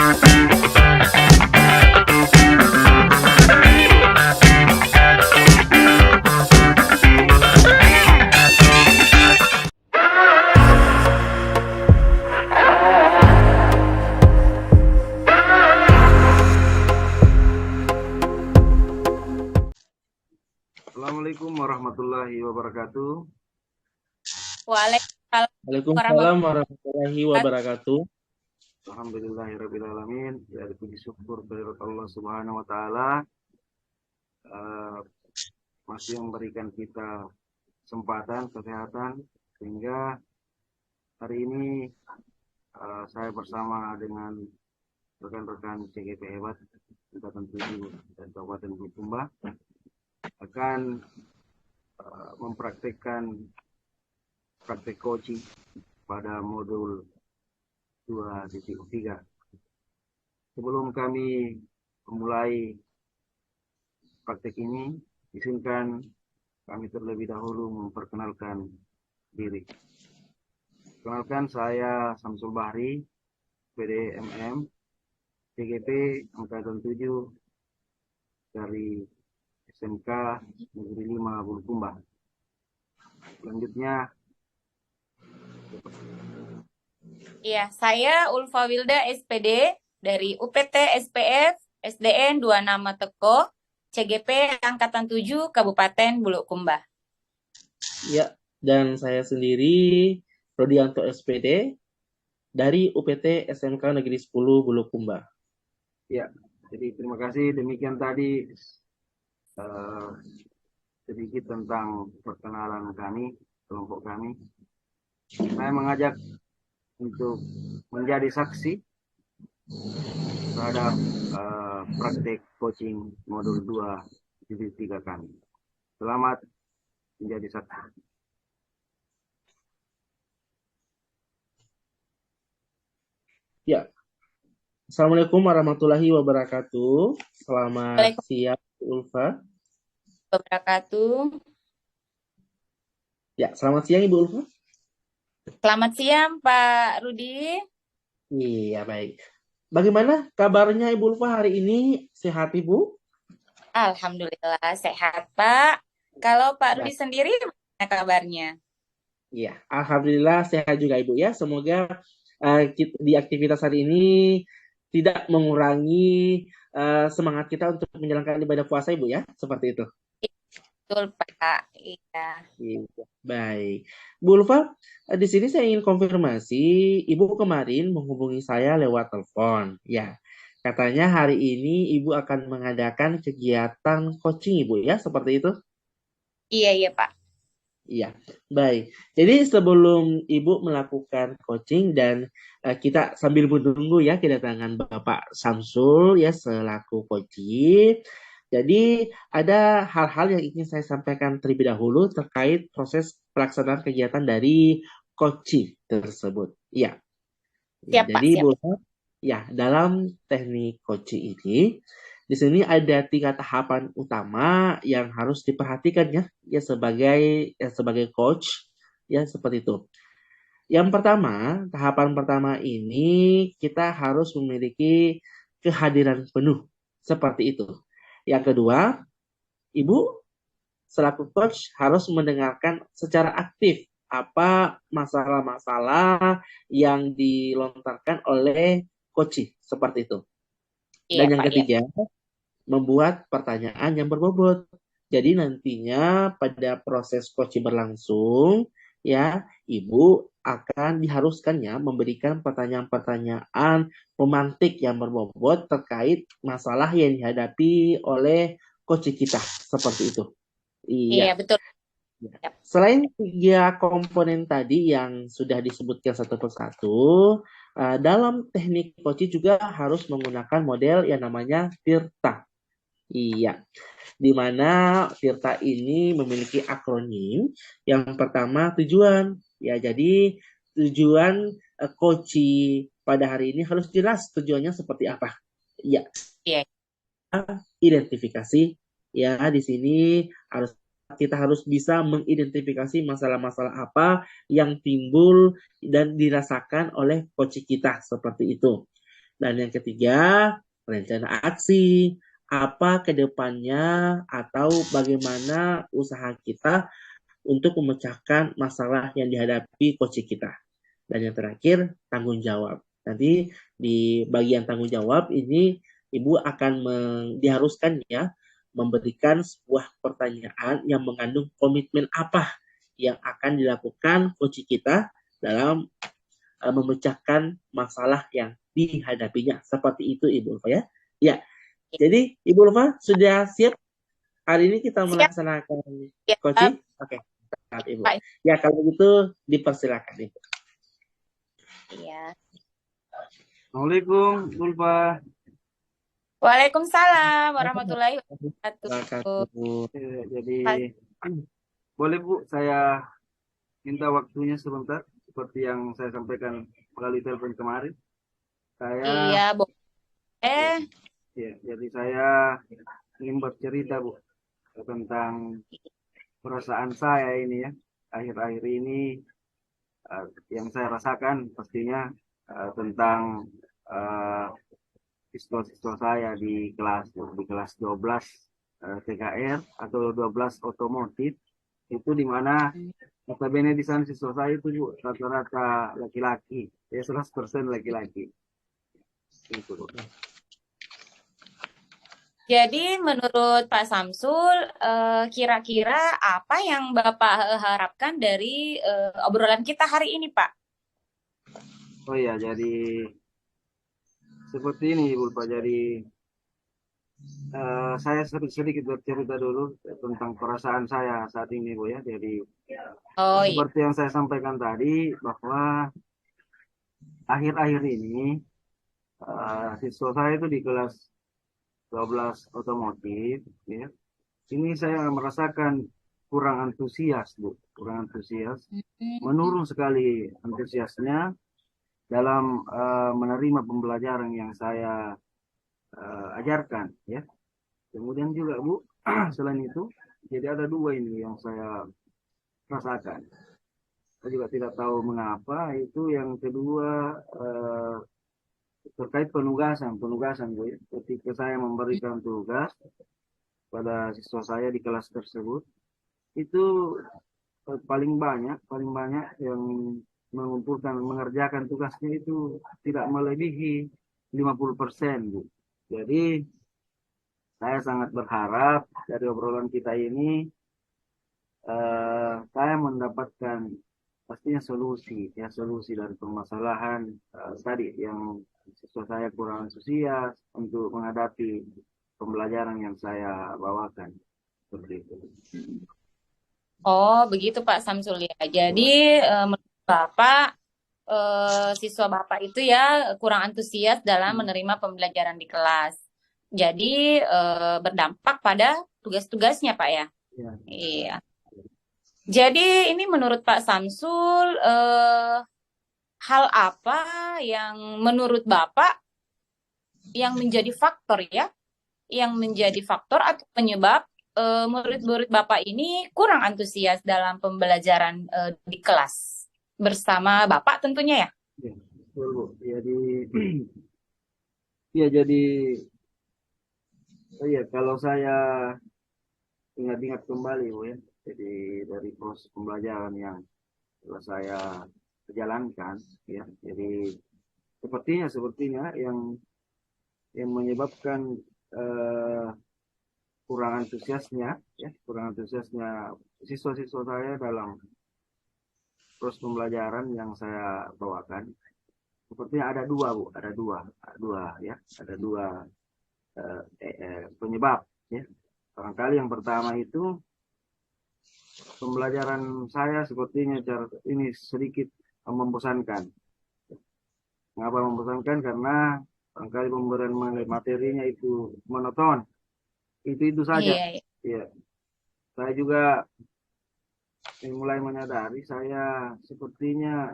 Assalamualaikum warahmatullahi wabarakatuh. Waalaikumsalam Waalaikumsalam warahmatullahi wabarakatuh. Alhamdulillahirabbil alamin. Ya, puji syukur kehadirat Allah Subhanahu wa taala masih memberikan kita kesempatan, kesehatan, sehingga hari ini saya bersama dengan rekan-rekan CGP hebat Tingkatan 7 dan Kabupaten Bulukumba akan mempraktikkan praktek coaching pada modul 2.3. Sebelum kami memulai praktek ini, izinkan kami terlebih dahulu memperkenalkan diri. Perkenalkan, saya Samsul Bahri, PDMM, CGP Angkatan 7 dari SMK Negeri 5 Bulukumba. Selanjutnya, Iya, saya Ulfa Wilda SPD dari UPT SPF SDN 2 Nama Teko, CGP Angkatan 7 Kabupaten Bulukumba. Ya, dan saya sendiri Rodianto SPD dari UPT SMK Negeri 10 Bulukumba. ya, jadi terima kasih. Demikian tadi sedikit tentang perkenalan kami, kelompok kami. Saya mengajak untuk menjadi saksi terhadap praktek coaching modul 2.3 kami. Selamat menjadi saksi. Ya, Assalamualaikum warahmatullahi wabarakatuh. Selamat siang, Ulfa. Wabarakatuh. Ya, selamat siang Ibu Ulfa. Selamat siang Pak Rudi. Iya, baik. Bagaimana kabarnya Ibu Ulfa hari ini? Sehat Ibu? Alhamdulillah sehat Pak. Kalau Pak Rudi sendiri bagaimana kabarnya? Iya, alhamdulillah sehat juga Ibu ya. Semoga di aktivitas hari ini tidak mengurangi semangat kita untuk menjalankan ibadah puasa Ibu ya, seperti itu. Betul Pak. Iya. Baik, Bu Ulfa, di sini saya ingin konfirmasi, Ibu kemarin menghubungi saya lewat telepon, ya. Katanya hari ini Ibu akan mengadakan kegiatan coaching Ibu ya, seperti itu? Iya Pak. Iya, baik. Jadi sebelum Ibu melakukan coaching dan kita sambil menunggu ya kedatangan Bapak Samsul ya selaku coaching. Jadi ada hal-hal yang ingin saya sampaikan terlebih dahulu terkait proses pelaksanaan kegiatan dari coaching tersebut. Iya. Siap, Jadi Pak, Bu, ya dalam teknik coaching ini di sini ada 3 tahapan utama yang harus diperhatikan ya sebagai coach ya seperti itu. Yang pertama, tahapan pertama ini kita harus memiliki kehadiran penuh seperti itu. Yang kedua, Ibu selaku coach harus mendengarkan secara aktif apa masalah-masalah yang dilontarkan oleh coach seperti itu. Dan yang ketiga, membuat pertanyaan yang berbobot. Jadi nantinya pada proses coaching berlangsung, ya Ibu akan diharuskannya memberikan pertanyaan-pertanyaan pemantik yang berbobot terkait masalah yang dihadapi oleh coach kita seperti itu. Iya, betul. Selain 3 komponen tadi yang sudah disebutkan satu persatu, dalam teknik coaching juga harus menggunakan model yang namanya Tirta. Iya, di mana Tirta ini memiliki akronim. Yang pertama tujuan. Ya, jadi tujuan coaching pada hari ini harus jelas tujuannya seperti apa. Iya. Identifikasi. Ya, di sini kita harus bisa mengidentifikasi masalah-masalah apa yang timbul dan dirasakan oleh coach kita seperti itu. Dan yang ketiga, rencana aksi. Apa ke depannya atau bagaimana usaha kita untuk memecahkan masalah yang dihadapi coach kita. Dan yang terakhir, tanggung jawab. Nanti di bagian tanggung jawab ini Ibu akan diharuskan ya memberikan sebuah pertanyaan yang mengandung komitmen apa yang akan dilakukan coach kita dalam memecahkan masalah yang dihadapinya. Seperti itu Ibu Ulfa ya. Ya. Jadi Ibu Ulfa sudah siap hari ini kita Siap, melaksanakan siap, coaching? Oke. Siap, Ibu. Pak. Ya kalau gitu dipersilakan Ibu. Iya. Assalamualaikum, Ulfa. Waalaikumsalam warahmatullahi wabarakatuh. Wabarakatuh. Jadi, boleh Bu, saya minta waktunya sebentar, seperti yang saya sampaikan melalui telepon kemarin. Iya, boleh. Ya, jadi saya ingin bercerita Bu tentang perasaan saya ini ya, akhir-akhir ini yang saya rasakan pastinya tentang siswa-siswa saya di kelas 12 TKR atau 12 otomotif, itu di mana notabene di sana siswa saya itu Bu, rata-rata laki-laki, ya 100% laki-laki. Itu Bu. Jadi menurut Pak Samsul, kira-kira apa yang Bapak harapkan dari obrolan kita hari ini, Pak? Oh iya, jadi seperti ini Ibu Pak. Jadi saya sedikit bercerita dulu tentang perasaan saya saat ini Bu ya. Jadi Oh iya. seperti yang saya sampaikan tadi bahwa akhir-akhir ini siswa saya itu di kelas 12 otomotif ya. Ini saya merasakan kurang antusias Bu, kurang antusias. Menurun sekali antusiasnya dalam menerima pembelajaran yang saya ajarkan ya. Kemudian juga Bu, selain itu, jadi ada dua ini yang saya rasakan. Saya juga tidak tahu mengapa. Itu yang kedua terkait penugasan Bu. Ya. Ketika saya memberikan tugas pada siswa saya di kelas tersebut, itu paling banyak yang mengerjakan tugasnya itu tidak melebihi 50% Bu. Jadi saya sangat berharap dari obrolan kita ini saya mendapatkan pastinya solusi dari permasalahan tadi yang siswa saya kurang antusias untuk menghadapi pembelajaran yang saya bawakan seperti itu. Oh, begitu Pak Samsul ya. Jadi menurut Bapak, siswa Bapak itu ya kurang antusias dalam menerima pembelajaran di kelas. Jadi berdampak pada tugas-tugasnya, Pak ya. Ya. Iya. Jadi ini menurut Pak Samsul, hal apa yang menurut Bapak yang menjadi faktor ya, yang menjadi faktor atau penyebab murid-murid Bapak ini kurang antusias dalam pembelajaran di kelas bersama Bapak tentunya ya? Ya, betul Bu. Jadi oh iya, kalau saya ingat-ingat kembali Bu ya. Jadi dari proses pembelajaran yang telah saya jalankan ya. Jadi sepertinya yang menyebabkan kurang antusiasnya siswa-siswa saya dalam proses pembelajaran yang saya bawakan. Sepertinya ada dua Bu, ada dua penyebab ya. Barangkali yang pertama itu pembelajaran saya sepertinya ini sedikit membosankan. Mengapa membosankan? Karena barangkali pemberian materinya itu monoton. Itu saja. Iya, iya. Ya. Saya juga mulai menyadari saya sepertinya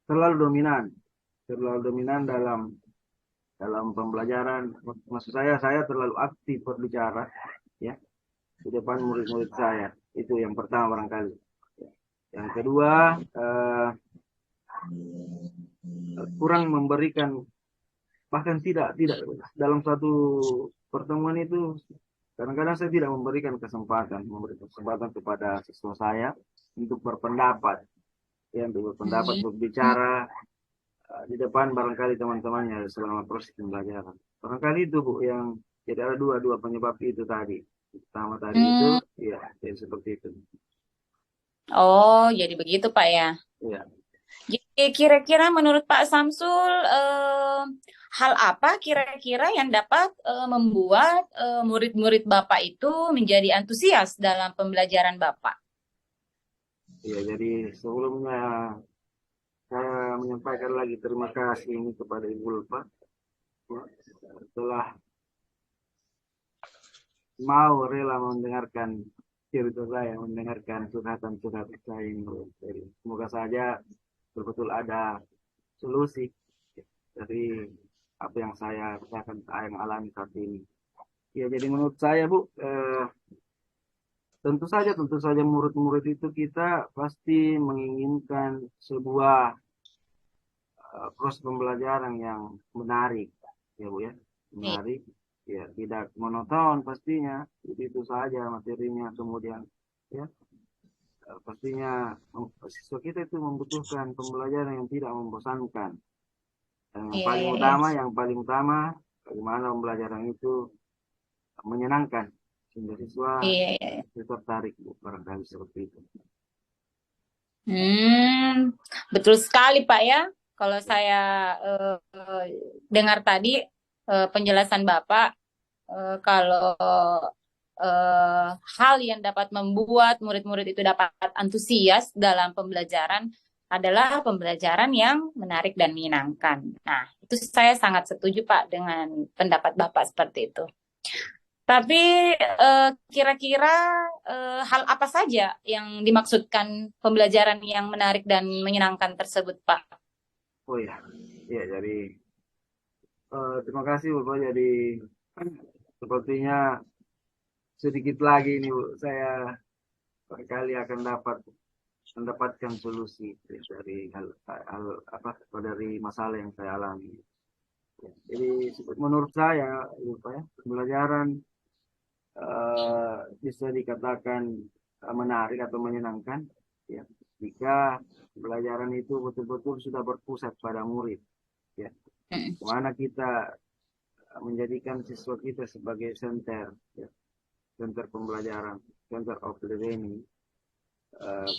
terlalu dominan dalam pembelajaran. Maksud saya terlalu aktif berbicara ya di depan murid-murid saya. Itu yang pertama barangkali. Yang kedua kurang memberikan bahkan tidak dalam satu pertemuan itu kadang-kadang saya tidak memberi kesempatan kepada siswa saya untuk berpendapat, ya, untuk berpendapat, Hmm. berbicara di depan barangkali teman-temannya selama proses pembelajaran. Barangkali itu Bu yang jadi ada dua penyebab itu tadi. Pertama tadi itu, Hmm. ya, jadi seperti itu. Oh, jadi begitu Pak ya. Ya, Jadi kira-kira menurut Pak Samsul, hal apa kira-kira yang dapat membuat murid-murid Bapak itu menjadi antusias dalam pembelajaran Bapak? ya, jadi sebelumnya saya menyampaikan lagi terima kasih ini kepada Ibu Lutfa, ya, telah mau rela mendengarkan cerita saya, mendengarkan curhatan-curhatan saya ini. Jadi, semoga saja betul-betul ada solusi dari apa yang saya rasakan, yang alami saat ini. Ya, jadi menurut saya Bu, tentu saja murid-murid itu kita pasti menginginkan sebuah proses pembelajaran yang menarik, ya Bu ya, Iya, menarik, ya, tidak monoton pastinya, itu saja materinya. Kemudian, ya, pastinya siswa kita itu membutuhkan pembelajaran yang tidak membosankan. Dan yang iya, paling iya, iya. utama, bagaimana pembelajaran itu menyenangkan sehingga siswa Iya, iya, iya. tertarik Bu, barangkali seperti itu. Hmm, betul sekali Pak ya. Kalau saya dengar tadi penjelasan Bapak, kalau hal yang dapat membuat murid-murid itu dapat antusias dalam pembelajaran adalah pembelajaran yang menarik dan menyenangkan. Nah, itu saya sangat setuju Pak dengan pendapat Bapak seperti itu. Tapi kira-kira hal apa saja yang dimaksudkan pembelajaran yang menarik dan menyenangkan tersebut, Pak? Oh ya, ya, jadi terima kasih Bapak. Jadi sepertinya sedikit lagi ini Bu, saya barangkali akan mendapatkan solusi dari hal apa dari masalah yang saya alami. Ya, jadi menurut saya, Bapak ya, pembelajaran bisa dikatakan menarik atau menyenangkan, ya, jika pembelajaran itu betul-betul sudah berpusat pada murid, ya, Mm. kemana kita menjadikan siswa kita sebagai center, ya, center pembelajaran, center of the learning.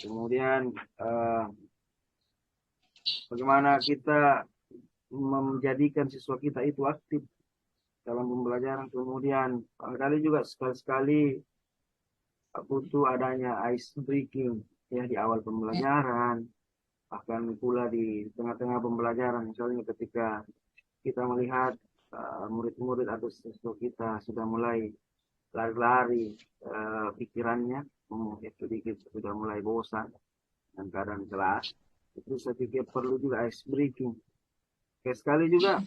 Kemudian bagaimana kita menjadikan siswa kita itu aktif dalam pembelajaran. Kemudian barangkali juga sekali-sekali butuh adanya ice breaking, ya, di awal pembelajaran, bahkan pula di tengah-tengah pembelajaran. Misalnya ketika kita melihat murid-murid atau siswa kita sudah mulai lari-lari, pikirannya sedikit sudah mulai bosan dan keadaan kelas, itu saya pikir perlu juga ice breaking. Kayak sekali juga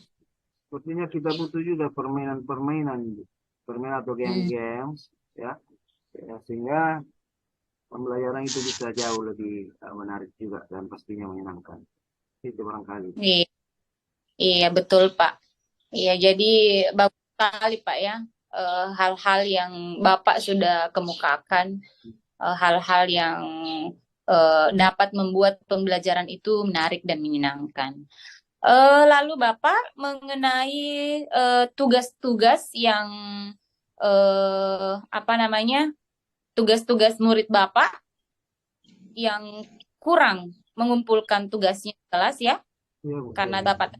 sepertinya kita butuh juga permainan-permainan, permainan atau Mm. game-games, ya, ya, sehingga pembelajaran itu bisa jauh lebih menarik juga dan pastinya menyenangkan. Itu barangkali. Iya, iya, betul, Pak. Iya, jadi bagus sekali, Pak ya. Hal-hal yang Bapak sudah kemukakan, hal-hal yang dapat membuat pembelajaran itu menarik dan menyenangkan. Lalu Bapak mengenai tugas-tugas yang apa namanya, tugas-tugas murid Bapak yang kurang mengumpulkan tugasnya di kelas ya, Iya, Bu. karena dapat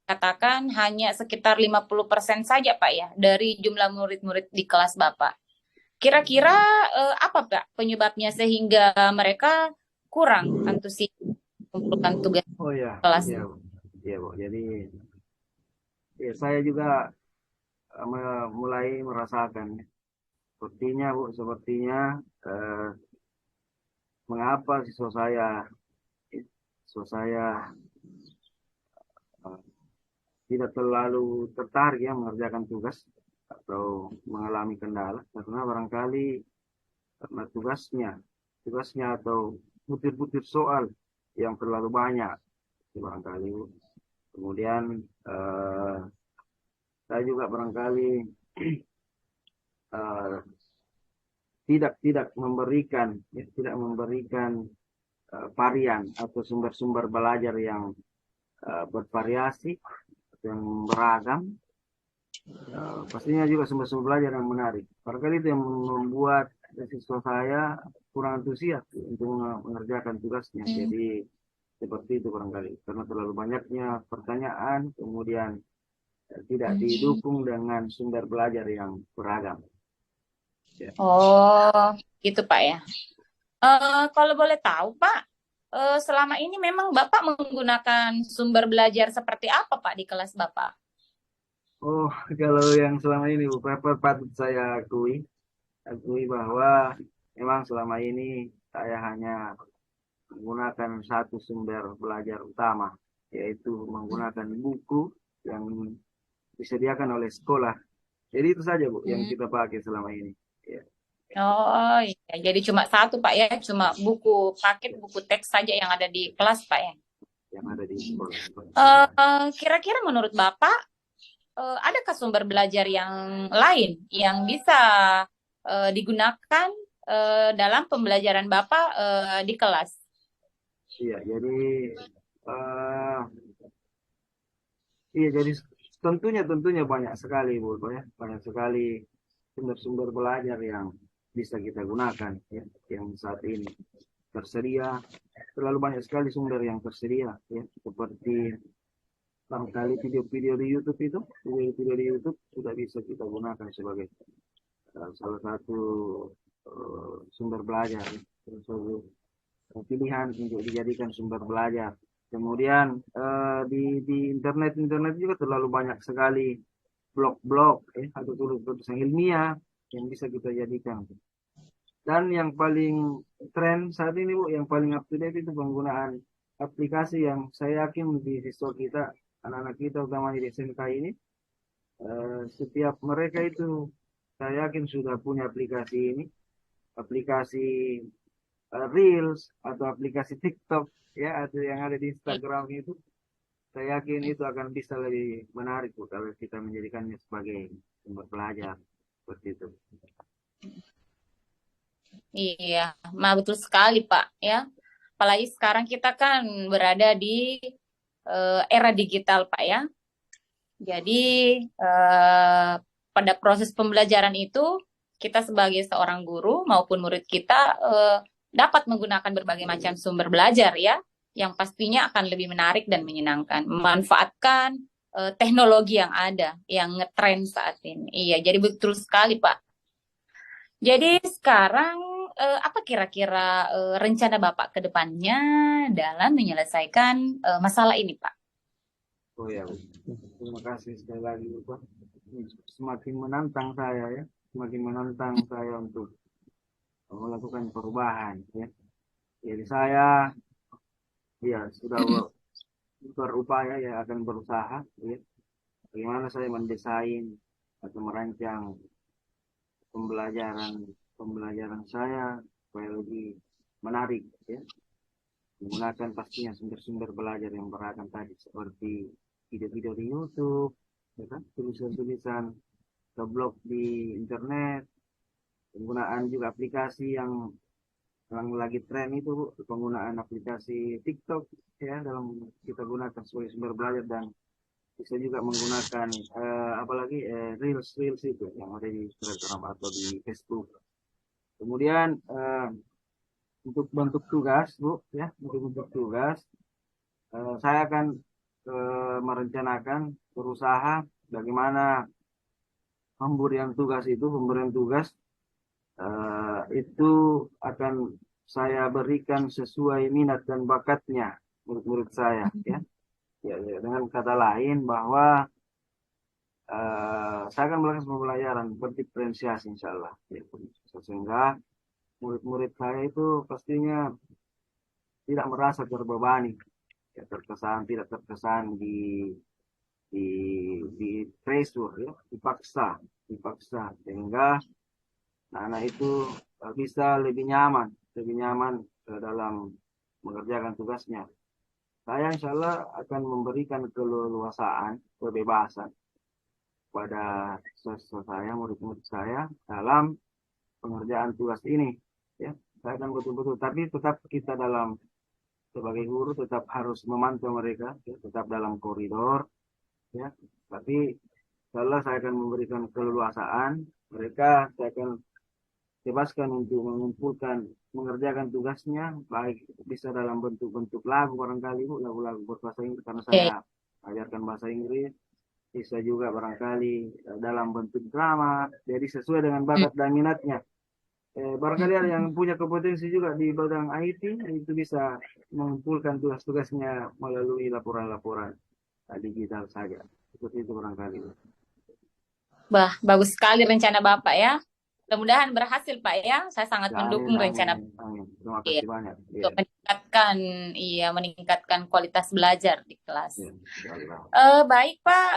katakan hanya sekitar 50% saja Pak ya dari jumlah murid-murid di kelas Bapak. Kira-kira apa Pak penyebabnya sehingga mereka kurang antusias mengumpulkan tugas Oh ya, kelas? iya, Bu. Iya, Bu. Jadi, ya, saya juga mulai merasakan, sepertinya Bu, sepertinya eh, mengapa siswa saya eh, tidak terlalu tertarik, ya, mengerjakan tugas atau mengalami kendala karena barangkali karena tugasnya atau butir-butir soal yang terlalu banyak, barangkali Bu. Kemudian saya juga barangkali eh, tidak memberikan varian atau sumber-sumber belajar yang bervariasi, yang beragam. Pastinya juga sumber-sumber belajar yang menarik. Barangkali itu yang membuat siswa saya kurang antusias untuk mengerjakan tugasnya. Jadi seperti itu barangkali. Karena terlalu banyaknya pertanyaan, kemudian tidak didukung dengan sumber belajar yang beragam. Ya. Oh, gitu Pak ya. Kalau boleh tahu Pak, selama ini memang Bapak menggunakan sumber belajar seperti apa Pak di kelas Bapak? Oh, kalau yang selama ini Bu, patut saya akui bahwa memang selama ini saya hanya menggunakan satu sumber belajar utama, yaitu menggunakan buku yang disediakan oleh sekolah. Jadi itu saja Bu yang Hmm. kita pakai selama ini. Ya, Oh iya, jadi cuma satu Pak ya, cuma buku paket buku teks saja yang ada di kelas Pak ya. yang ada di sekolah. Kira-kira menurut Bapak, adakah sumber belajar yang lain yang bisa digunakan dalam pembelajaran Bapak di kelas? Iya, eh, jadi tentunya banyak sekali Bu, ya, banyak sekali sumber-sumber belajar yang bisa kita gunakan, ya, yang saat ini tersedia. Terlalu banyak sekali sumber yang tersedia, ya, seperti barangkali video-video di YouTube itu, video-video di YouTube sudah bisa kita gunakan sebagai salah satu sumber belajar, ya, salah satu pilihan untuk dijadikan sumber belajar. Kemudian di internet juga terlalu banyak sekali blog-blog, atau tulisan ilmiah yang bisa kita jadikan. Dan yang paling tren saat ini Bu, yang paling up to date itu penggunaan aplikasi yang saya yakin di siswa kita, anak-anak kita utamanya di SMK ini, setiap mereka itu saya yakin sudah punya aplikasi ini, aplikasi Reels atau aplikasi TikTok, ya, atau yang ada di Instagram itu. Saya yakin itu akan bisa lebih menarik Bu, kalau kita menjadikannya sebagai sumber belajar seperti itu. Iya, betul sekali Pak ya. Apalagi sekarang kita kan berada di era digital Pak ya. Jadi eh, pada proses pembelajaran itu kita sebagai seorang guru maupun murid kita dapat menggunakan berbagai macam sumber belajar ya, yang pastinya akan lebih menarik dan menyenangkan. Memanfaatkan teknologi yang ada, yang ngetren saat ini. Iya, jadi betul sekali Pak. Jadi sekarang apa kira-kira rencana Bapak ke depannya dalam menyelesaikan masalah ini Pak? Oh ya, Bu. Terima kasih sekali lagi Pak. Semakin menantang saya, ya, semakin menantang saya untuk melakukan perubahan, ya. Jadi saya ya sudah berupaya, ya, akan berusaha, ya, bagaimana saya mendesain atau merancang pembelajaran pembelajaran saya supaya lebih menarik, ya, menggunakan pastinya sumber-sumber belajar yang beragam tadi, seperti video-video di YouTube, ya kan, tulisan-tulisan ke blog di internet, penggunaan juga aplikasi yang lagi tren itu, penggunaan aplikasi TikTok, ya, dalam kita gunakan sebagai sumber belajar, dan bisa juga menggunakan apalagi reels reels itu yang ada di Instagram atau di Facebook. Kemudian untuk bentuk tugas Bu, ya, untuk bentuk tugas saya akan merencanakan, berusaha bagaimana pemberian tugas itu akan saya berikan sesuai minat dan bakatnya murid-murid saya, ya. Ya, dengan kata lain bahwa saya akan melakukan pembelajaran berdiferensiasi insya Allah, ya, sehingga murid-murid saya itu pastinya tidak merasa terbebani, ya, tidak terkesan di di pressure, ya, dipaksa sehingga anak itu bisa lebih nyaman dalam mengerjakan tugasnya. Saya insya Allah akan memberikan keleluasaan, kebebasan kepada siswa saya, murid-murid saya dalam pengerjaan tugas ini. Ya, saya akan betul-betul, tapi tetap kita sebagai guru tetap harus memantau mereka, ya, tetap dalam koridor, ya. Tapi kalau saya akan memberikan keleluasaan, mereka saya akan bebaskan untuk mengerjakan tugasnya, baik bisa dalam bentuk-bentuk lagu barangkali Bu, lagu-lagu berbahasa Inggris karena saya Oke. ajarkan bahasa Inggris, bisa juga barangkali dalam bentuk drama, jadi sesuai dengan Hmm. bakat dan minatnya. Barangkali ada yang punya kompetensi juga di bidang IT, itu bisa mengumpulkan tugas-tugasnya melalui laporan-laporan digital saja. Seperti itu barangkali. Bah, bagus sekali rencana Bapak ya. Mudah-mudahan berhasil Pak ya. Saya sangat Ya, amin, mendukung rencana amin, amin. Terima Iya, kasih banyak. untuk Ya, meningkatkan, meningkatkan kualitas belajar di kelas. ya, insyaallah. Baik Pak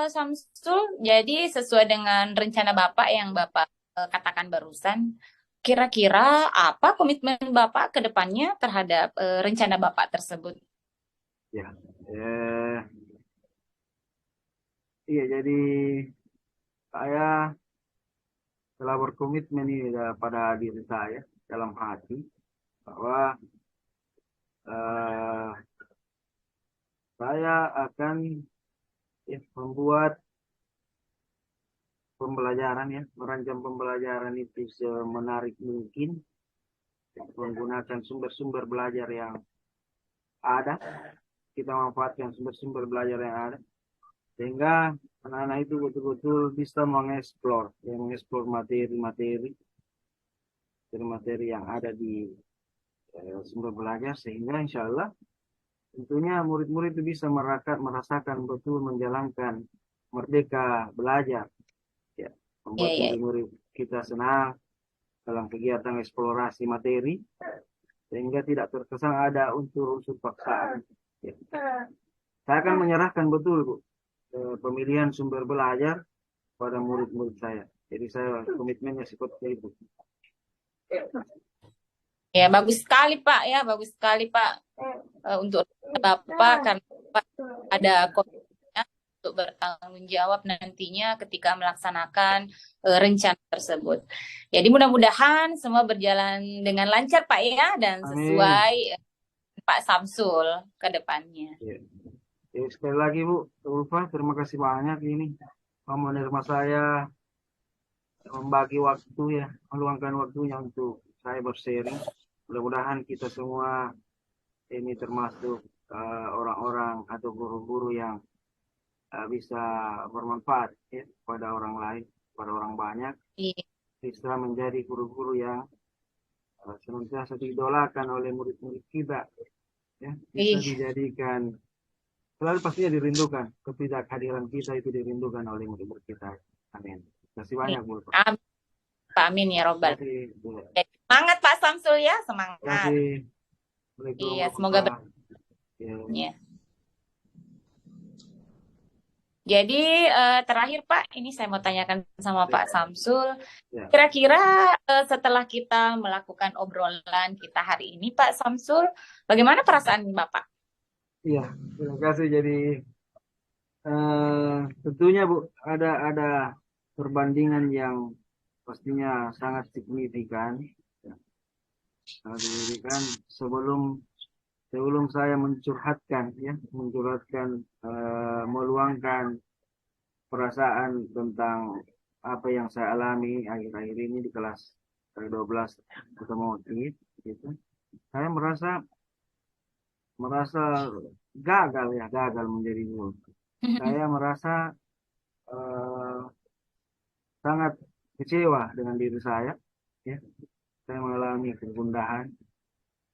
Samsul, jadi sesuai dengan rencana Bapak yang Bapak katakan barusan, kira-kira apa komitmen Bapak ke depannya terhadap rencana Bapak tersebut? Ya, eh, iya, jadi saya telah berkomitmen ini pada diri saya dalam hati bahwa eh, saya akan membuat pembelajaran, ya, merancang pembelajaran itu semenarik mungkin, menggunakan sumber-sumber belajar yang ada, kita manfaatkan sumber-sumber belajar yang ada, sehingga anak-anak itu betul-betul bisa mengeksplor materi-materi yang ada di sumber belajar, sehingga insya Allah tentunya murid-murid itu bisa merasakan betul menjalankan merdeka belajar, ya, Iya, membuat iya. murid-murid kita senang dalam kegiatan eksplorasi materi, sehingga tidak terkesan ada unsur-unsur paksaan. Ya. Saya akan menyerahkan betul Bu, pemilihan sumber belajar pada murid-murid saya. Jadi saya komitmennya seperti itu. Ya, bagus sekali Pak ya, bagus sekali Pak untuk Bapak karena Bapak ada komitmennya untuk bertanggung jawab nantinya ketika melaksanakan rencana tersebut. Jadi mudah-mudahan semua berjalan dengan lancar Pak ya dan Amin. sesuai Pak Samsul ke depannya. Ya. Ya, sekali lagi Bu Ulfa, terima kasih banyak ini mau menerima saya, membagi waktu, ya, meluangkan waktunya untuk saya bersharing. Mudah-mudahan kita semua ini termasuk orang-orang atau guru-guru yang bisa bermanfaat, ya, pada orang lain, pada orang banyak, Iya, bisa menjadi guru-guru yang senantiasa diidolakan oleh murid-murid kita, ya, bisa iya. dijadikan selalu pastinya dirindukan, ketidakhadiran kita itu dirindukan oleh murid-murid kita. Amin. Terima kasih banyak Bu. Terima Amin, Pak. Amin ya Robbal. kasih. Bu. Semangat Pak Samsul ya, Terima semangat. kasih. Assalamualaikum Iya, semoga warahmatullahi wabarakatuh. Ya. berhasilnya. Jadi terakhir Pak, ini saya mau tanyakan sama Pak Samsul. Ya. Kira-kira setelah kita melakukan obrolan kita hari ini, Pak Samsul, bagaimana perasaan Bapak? Iya, terima kasih. Jadi tentunya Bu ada perbandingan yang pastinya sangat signifikan. Ya, sangat signifikan sebelum saya mencurhatkan, ya, meluangkan perasaan tentang apa yang saya alami akhir-akhir ini di kelas 12 otomotif, gitu. Saya merasa gagal menjadi guru. Saya merasa eh, sangat kecewa dengan diri saya, ya. Saya mengalami kegundahan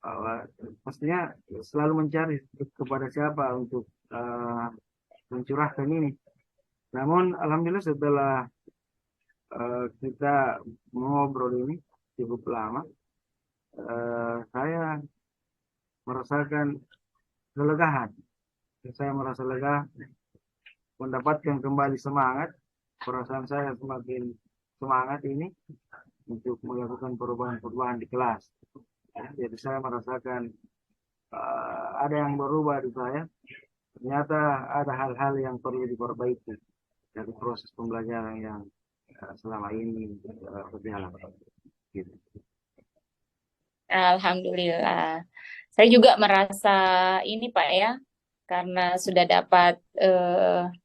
bahwa pastinya selalu mencari kepada siapa untuk mencurahkan ini. Namun alhamdulillah setelah kita mengobrol ini cukup lama, saya merasakan kelegahan. Saya merasa lega, mendapatkan kembali semangat. Perasaan saya semakin semangat ini untuk melakukan perubahan-perubahan di kelas. Jadi saya merasakan ada yang berubah di saya. Ternyata ada hal-hal yang perlu diperbaiki. dari proses pembelajaran yang selama ini berjalan. Gitu. Alhamdulillah. Saya juga merasa ini Pak ya, karena sudah dapat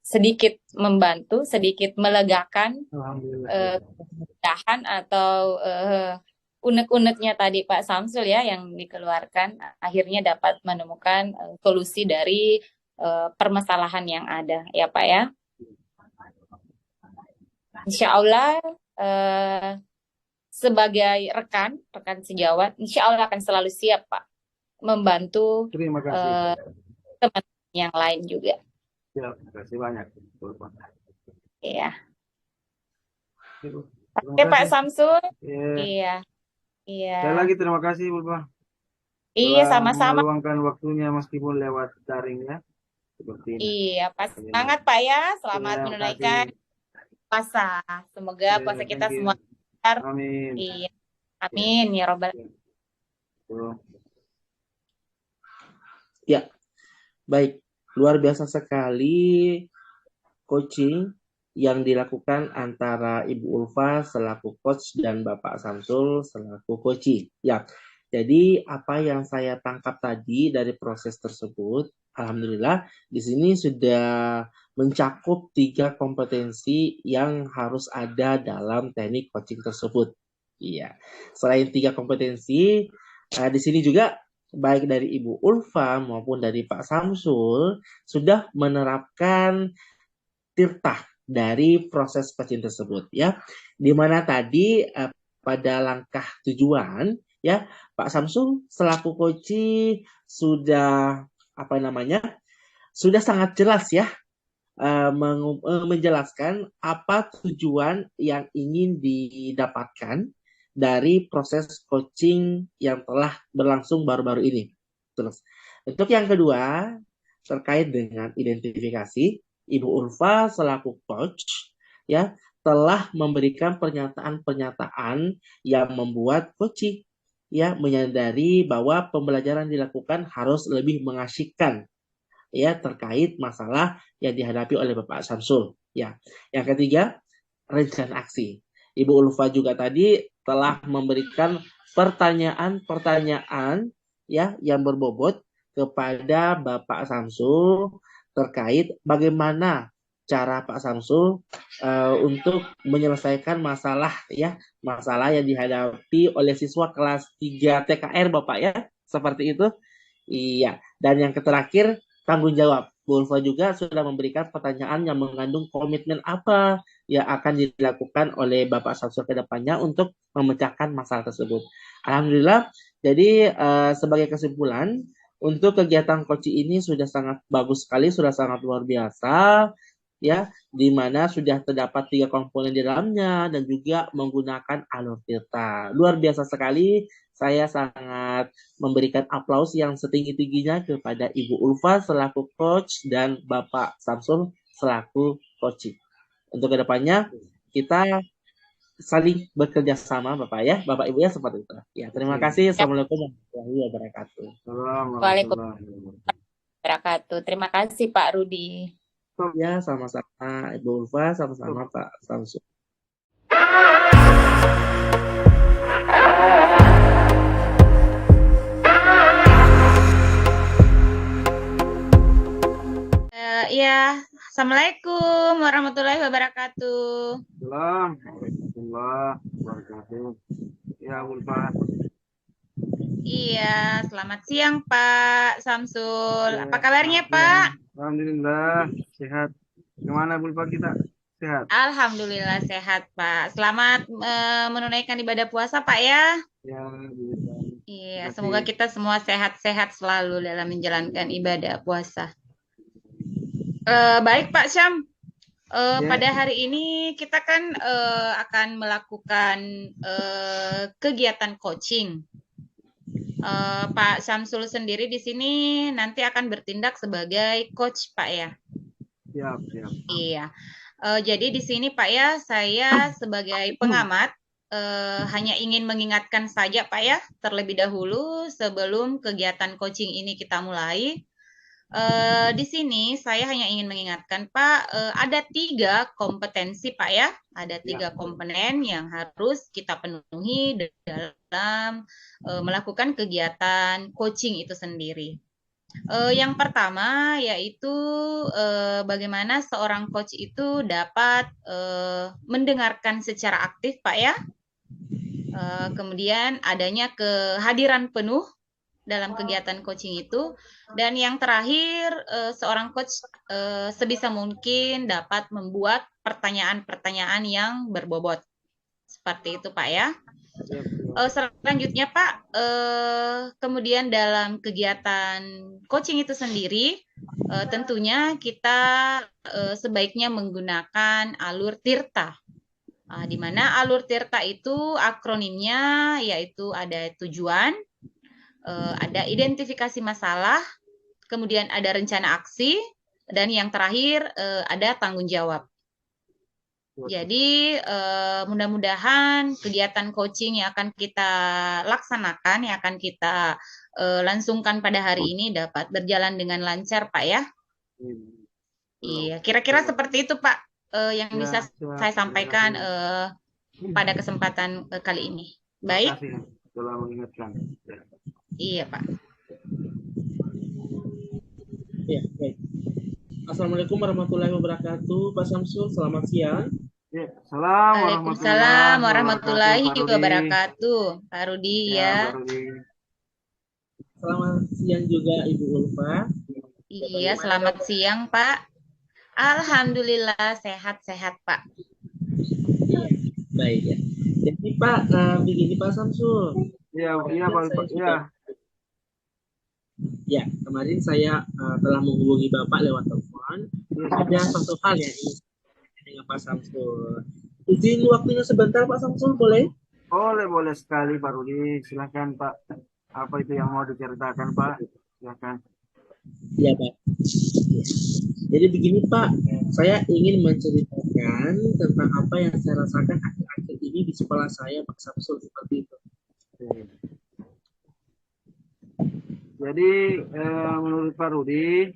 sedikit membantu, sedikit melegakan Alhamdulillah. kesudahan atau unek-uneknya tadi Pak Samsul ya yang dikeluarkan, akhirnya dapat menemukan solusi dari permasalahan yang ada ya Pak ya. Insya Allah sebagai rekan sejawat, insya Allah akan selalu siap Pak membantu Terima kasih. teman-teman yang lain juga. Ya, terima kasih banyak. Iya. Terima Oke Pak kasih. Samsul. Ya. Iya. Iya. Sekali lagi terima kasih Bulpa. Iya, Telah sama-sama. meluangkan waktunya meskipun lewat daring ya. Seperti ini. Iya, Pak. Semangat Pak ya. Selamat Ya, menunaikan kasih. puasa. Semoga Ya, puasa kita thank you. semua lancar. Amin. Iya. Amin ya Robbal. Tuh. Ya, baik. Luar biasa sekali coaching yang dilakukan antara Ibu Ulfa selaku coach dan Bapak Samsul selaku coaching. Ya, jadi apa yang saya tangkap tadi dari proses tersebut, alhamdulillah di sini sudah mencakup 3 kompetensi yang harus ada dalam teknik coaching tersebut. Iya, selain 3 kompetensi, di sini juga baik dari Ibu Ulfa maupun dari Pak Samsul sudah menerapkan tirtah dari proses coaching tersebut ya, di mana tadi pada langkah tujuan ya Pak Samsul selaku coaching sudah sudah sangat jelas ya menjelaskan apa tujuan yang ingin didapatkan dari proses coaching yang telah berlangsung baru-baru ini. Terus untuk yang kedua terkait dengan identifikasi, Ibu Ulfa selaku coach ya telah memberikan pernyataan-pernyataan yang membuat coaching ya menyadari bahwa pembelajaran dilakukan harus lebih mengasyikkan ya terkait masalah yang dihadapi oleh Bapak Samsul. Ya. Yang ketiga, rencana aksi. Ibu Ulfa juga tadi telah memberikan pertanyaan-pertanyaan ya yang berbobot kepada Bapak Samsul terkait bagaimana cara Pak Samsul untuk menyelesaikan masalah yang dihadapi oleh siswa kelas 3 TKR Bapak ya, seperti itu. Iya, dan yang terakhir tanggung jawab. Bu Ulfa juga sudah memberikan pertanyaan yang mengandung komitmen apa yang akan dilakukan oleh Bapak Samsul ke depannya untuk memecahkan masalah tersebut. Alhamdulillah, jadi sebagai kesimpulan, untuk kegiatan coaching ini sudah sangat bagus sekali, sudah sangat luar biasa, ya, di mana sudah terdapat 3 komponen di dalamnya dan juga menggunakan alur tirta. Luar biasa sekali, saya sangat memberikan aplaus yang setinggi-tingginya kepada Ibu Ulfa selaku coach dan Bapak Samsul selaku coaching. Untuk kedepannya kita saling bekerja sama Bapak ya, Bapak Ibu ya seperti itu. Ya, terima kasih. Assalamualaikum warahmatullahi wabarakatuh. Waalaikumsalam wabarakatuh. Terima kasih Pak Rudi. Ya, sama-sama Ibu Ulfa, sama-sama Pak Samsul. Ya, Assalamualaikum warahmatullahi wabarakatuh. Assalamualaikum wabarakatuh. Ya, Ulfa. Iya, selamat siang Pak Samsul. Apa kabarnya Pak? Alhamdulillah sehat. Gimana Ulfa kita? Sehat. Alhamdulillah sehat Pak. Selamat menunaikan ibadah puasa Pak ya. Ya, iya, semoga kita semua sehat-sehat selalu dalam menjalankan ibadah puasa. Baik Pak Syam. Pada hari ini kita kan akan melakukan kegiatan coaching. Pak Syamsul sendiri di sini nanti akan bertindak sebagai coach Pak ya. Siap. Iya. Jadi di sini Pak ya, saya sebagai pengamat hanya ingin mengingatkan saja Pak ya, terlebih dahulu sebelum kegiatan coaching ini kita mulai, Di sini saya hanya ingin mengingatkan Pak, ada 3 kompetensi Pak ya, ada Ya, 3 komponen yang harus kita penuhi dalam melakukan kegiatan coaching itu sendiri. Yang pertama yaitu bagaimana seorang coach itu dapat mendengarkan secara aktif Pak ya, kemudian adanya kehadiran penuh dalam kegiatan coaching itu. Dan yang terakhir, seorang coach sebisa mungkin dapat membuat pertanyaan-pertanyaan yang berbobot. Seperti itu, Pak ya. ya betul. Selanjutnya, Pak, kemudian dalam kegiatan coaching itu sendiri, tentunya kita sebaiknya menggunakan alur tirta. Di mana alur tirta itu akronimnya yaitu ada tujuan, ada identifikasi masalah, kemudian ada rencana aksi, dan yang terakhir ada tanggung jawab. Jadi mudah-mudahan kegiatan coaching yang akan kita laksanakan, yang akan kita langsungkan pada hari ini dapat berjalan dengan lancar, Pak ya. Iya, kira-kira seperti itu, Pak, yang Ya, bisa siap. saya Terima sampaikan kasih. pada kesempatan kali ini. Terima Baik, kasih telah mengingatkan. Ya. iya Pak. Ya, baik. Assalamualaikum warahmatullahi wabarakatuh, Pak Samsul. Selamat siang. Ya, salam Waalaikumsalam warahmatullahi Pak Rudi. wabarakatuh. Pak Rudi Ya, ya. Pak Rudi. Selamat siang juga Ibu Ulfa. Iya, selamat siang Pak. Alhamdulillah sehat-sehat Pak. Iya, baik ya. Jadi Pak, begini Pak Samsul. Ya, iya Pak. Ya, Ya, kemarin saya telah menghubungi Bapak lewat telepon. Ada satu hal yang ingin saya dengan Pak Samsul. Izin waktunya sebentar Pak Samsul, boleh? boleh sekali Pak Rudi. Silakan Pak. Apa itu yang mau diceritakan Pak? Silakan. Ya Pak. Jadi begini Pak, saya ingin menceritakan tentang apa yang saya rasakan akhir-akhir ini di sekolah saya Pak Samsul, seperti itu. Jadi menurut Pak Rudi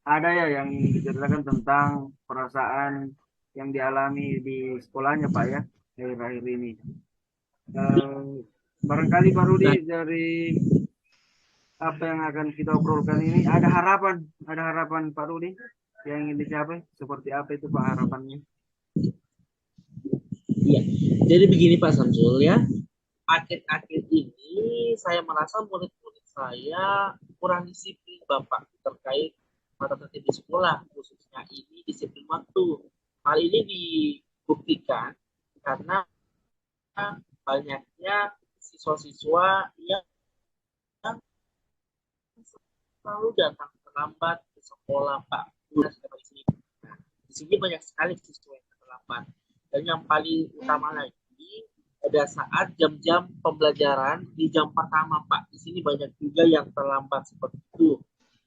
ada ya yang diceritakan tentang perasaan yang dialami di sekolahnya Pak ya akhir-akhir ini. Barangkali Pak Rudi dari apa yang akan kita obrolkan ini ada harapan Pak Rudi yang ingin dicapai. Seperti apa itu Pak harapannya? Iya, jadi begini Pak Samsul ya, akhir-akhir ini saya merasa murid-murid saya kurang disiplin Bapak terkait mata tertib di sekolah, khususnya ini disiplin waktu. Hal ini dibuktikan karena banyaknya siswa-siswa yang selalu datang terlambat ke sekolah Pak. Di sini banyak sekali siswa yang terlambat. Dan yang paling utama lagi, pada saat jam-jam pembelajaran di jam pertama Pak, di sini banyak juga yang terlambat seperti itu.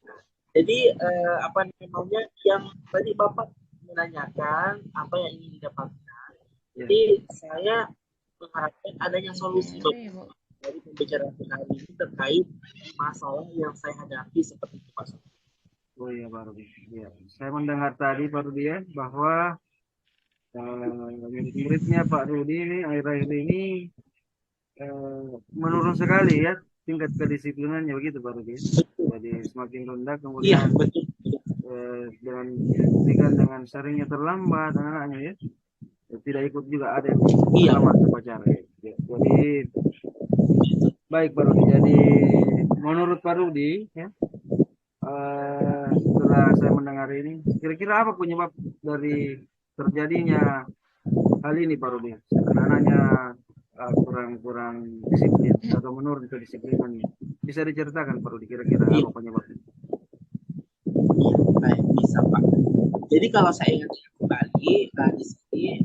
Nah, jadi apa namanya yang tadi Bapak menanyakan apa yang ingin didapatkan. Jadi saya mengharapkan adanya solusi Bapak dari pembicaraan hari ini terkait masalah yang saya hadapi seperti itu Pak. Oh iya Pak Rudi. Ya. Saya mendengar tadi Pak Rudi ya bahwa murid-muridnya Pak Rudi ini akhir-akhir ini menurun sekali ya tingkat kedisiplinannya begitu Pak Rudi. Jadi semakin rendah kemudian dengan seringnya terlambat anak-anaknya ya tidak ikut juga ada yang terlambat upacara. Ya. Jadi baik Pak Rudi. Jadi menurut Pak Rudi ya setelah saya mendengar ini kira-kira apa penyebab dari terjadinya hal ini Pak Rudi? Anak-anaknya kurang disiplin atau menurun kedisiplinannya. Bisa diceritakan Pak Rudi kira-kira apa penyebabnya? Iya, baik, bisa Pak. Jadi kalau saya ingat kembali di sini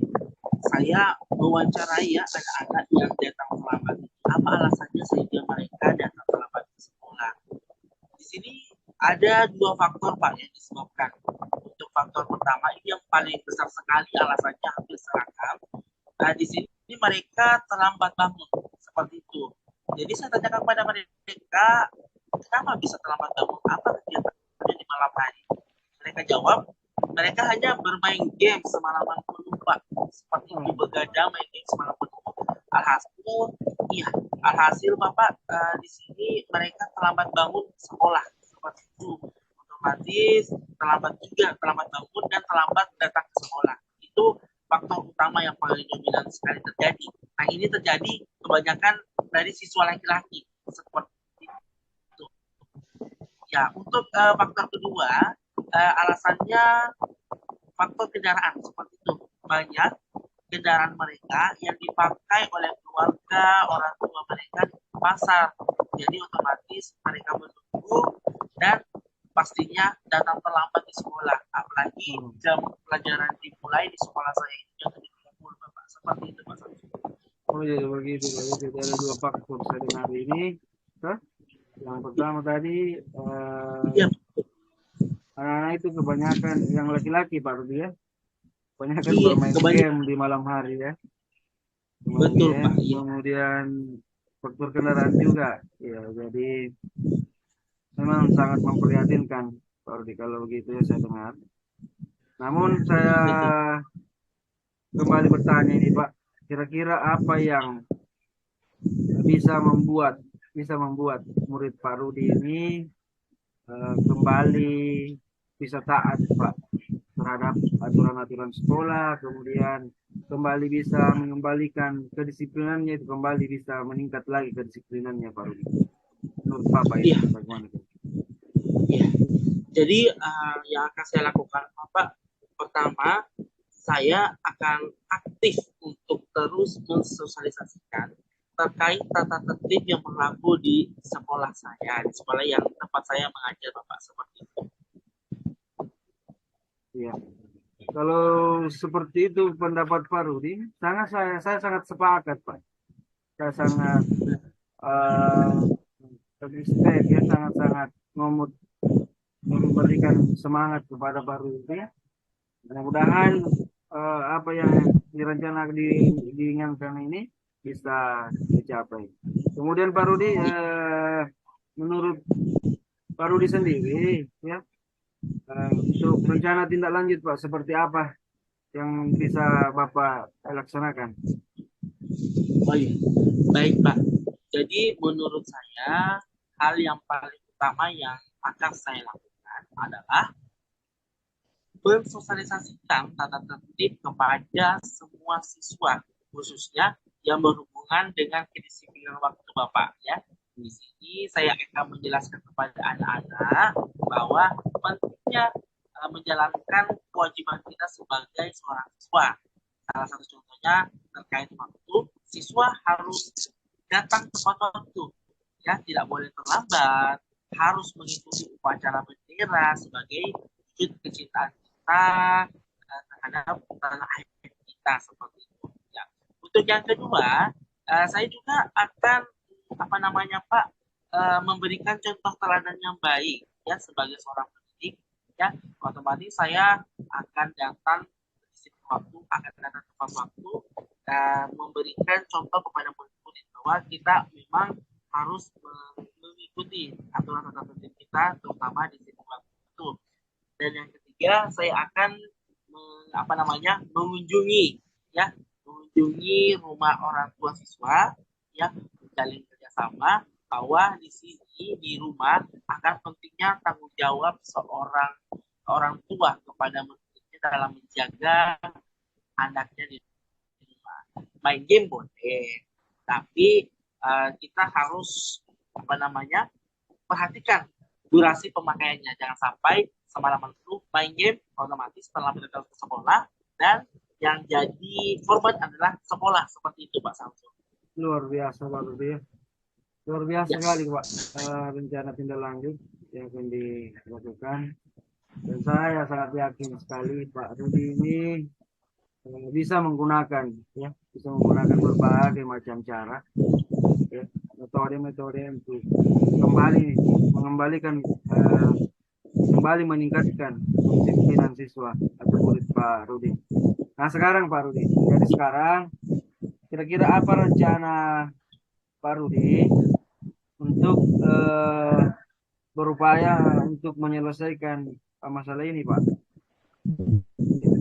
saya mewawancarai ya anak-anak yang datang terlambat. Apa alasannya sehingga mereka datang terlambat ke sekolah? Di sini ada 2 faktor Pak yang disebabkan. Untuk faktor pertama ini yang paling besar sekali alasannya hampir seragam. Nah di sini mereka terlambat bangun seperti itu. Jadi saya tanyakan kepada mereka, kenapa bisa terlambat bangun? Apa kegiatannya di malam hari? Mereka jawab, mereka hanya bermain game semalaman penuh, Pak. Seperti itu, begadang main game semalaman penuh. Alhasil Bapak, di sini mereka terlambat bangun sekolah. Seperti itu. Otomatis terlambat bangun dan terlambat datang ke sekolah. Itu faktor utama yang paling dominan sekali terjadi. Nah, ini terjadi kebanyakan dari siswa laki-laki. Seperti itu. Ya, untuk faktor kedua, alasannya faktor kendaraan. Seperti itu. Banyak kendaraan mereka yang dipakai oleh keluarga, orang tua mereka di pasar. Jadi otomatis mereka menunggu dan pastinya datang terlambat di sekolah. Apalagi jam pelajaran dimulai di sekolah saya itu jam 7.30, Bapak. Seperti itu, Pak Samsul. Oh jadi begitu, jadi ada dua faktor saya dengar ini. Yang pertama tadi Iya, anak-anak itu kebanyakan yang laki-laki Pak Rudi ya, kebanyakan Iya, bermain kebanyakan. game di malam hari ya. Betul, Pak. Iya. Kemudian faktor kendaraan juga. Ya, jadi memang sangat memprihatinkan Pak Rudi kalau begitu ya saya dengar. Namun saya kembali bertanya ini Pak, kira-kira apa yang bisa membuat murid Pak Rudi ini kembali bisa taat Pak terhadap aturan-aturan sekolah, kemudian kembali bisa mengembalikan kedisiplinannya, itu kembali bisa meningkat lagi kedisiplinannya Pak Rudi. Menurut Bapak ini Iya. bagaimana? Iya. Jadi yang akan saya lakukan Bapak, pertama saya akan aktif untuk terus mensosialisasikan terkait tata tertib yang berlaku di sekolah saya, di sekolah yang tempat saya mengajar Bapak, seperti itu. Iya. Kalau seperti itu pendapat Pak Rudi, saya sangat sepakat Pak. Saya sangat respect ya, sangat-sangat memberikan semangat kepada Pak Rudi. Mudah-mudahan apa yang direncanakan diinginkan ini bisa dicapai. Kemudian Pak Rudi, menurut Pak Rudi sendiri ya, untuk rencana tindak lanjut Pak seperti apa yang bisa Bapak laksanakan? Baik Pak. Jadi menurut saya hal yang paling utama yang akan saya lakukan adalah mensosialisasikan tata tertib kepada semua siswa, khususnya yang berhubungan dengan kedisiplinan waktu Bapak ya. Di sini saya akan menjelaskan kepada anak-anak bahwa pentingnya menjalankan kewajiban kita sebagai seorang siswa. Salah satu contohnya terkait waktu, siswa harus datang tepat waktu, ya, tidak boleh terlambat, harus mengikuti upacara bendera sebagai wujud kecintaan kita terhadap tanah air kita, seperti itu. Ya. Untuk yang kedua, saya juga akan Pak, memberikan contoh teladan yang baik ya sebagai seorang pendidik ya. Otomatis saya akan datang tepat waktu memberikan contoh kepada murid-murid bahwa kita memang harus mengikuti aturan tata tertib kita, terutama di sisi waktu. Dan yang ketiga, saya akan mengunjungi rumah orang tua siswa ya, menjalin kerjasama bahwa di sini di rumah akan pentingnya tanggung jawab seorang orang tua kepada muridnya dalam menjaga anaknya di rumah. Main game boleh, tapi kita harus perhatikan durasi pemakaiannya, jangan sampai semalaman itu main game, otomatis terlambat ke sekolah dan yang jadi korban adalah sekolah, seperti itu Pak Samsul. Luar biasa Pak Rudi ya. Luar biasa sekali Pak rencana tindak lanjut yang akan dilakukan. Dan saya sangat yakin sekali Pak Rudi ini bisa menggunakan berbagai macam cara ya, metode-metode untuk kembali meningkatkan kedisiplinan siswa atau murid Pak Rudi. Nah sekarang Pak Rudi, jadi sekarang kira-kira apa rencana Pak Rudi untuk berupaya untuk menyelesaikan masalah ini, Pak.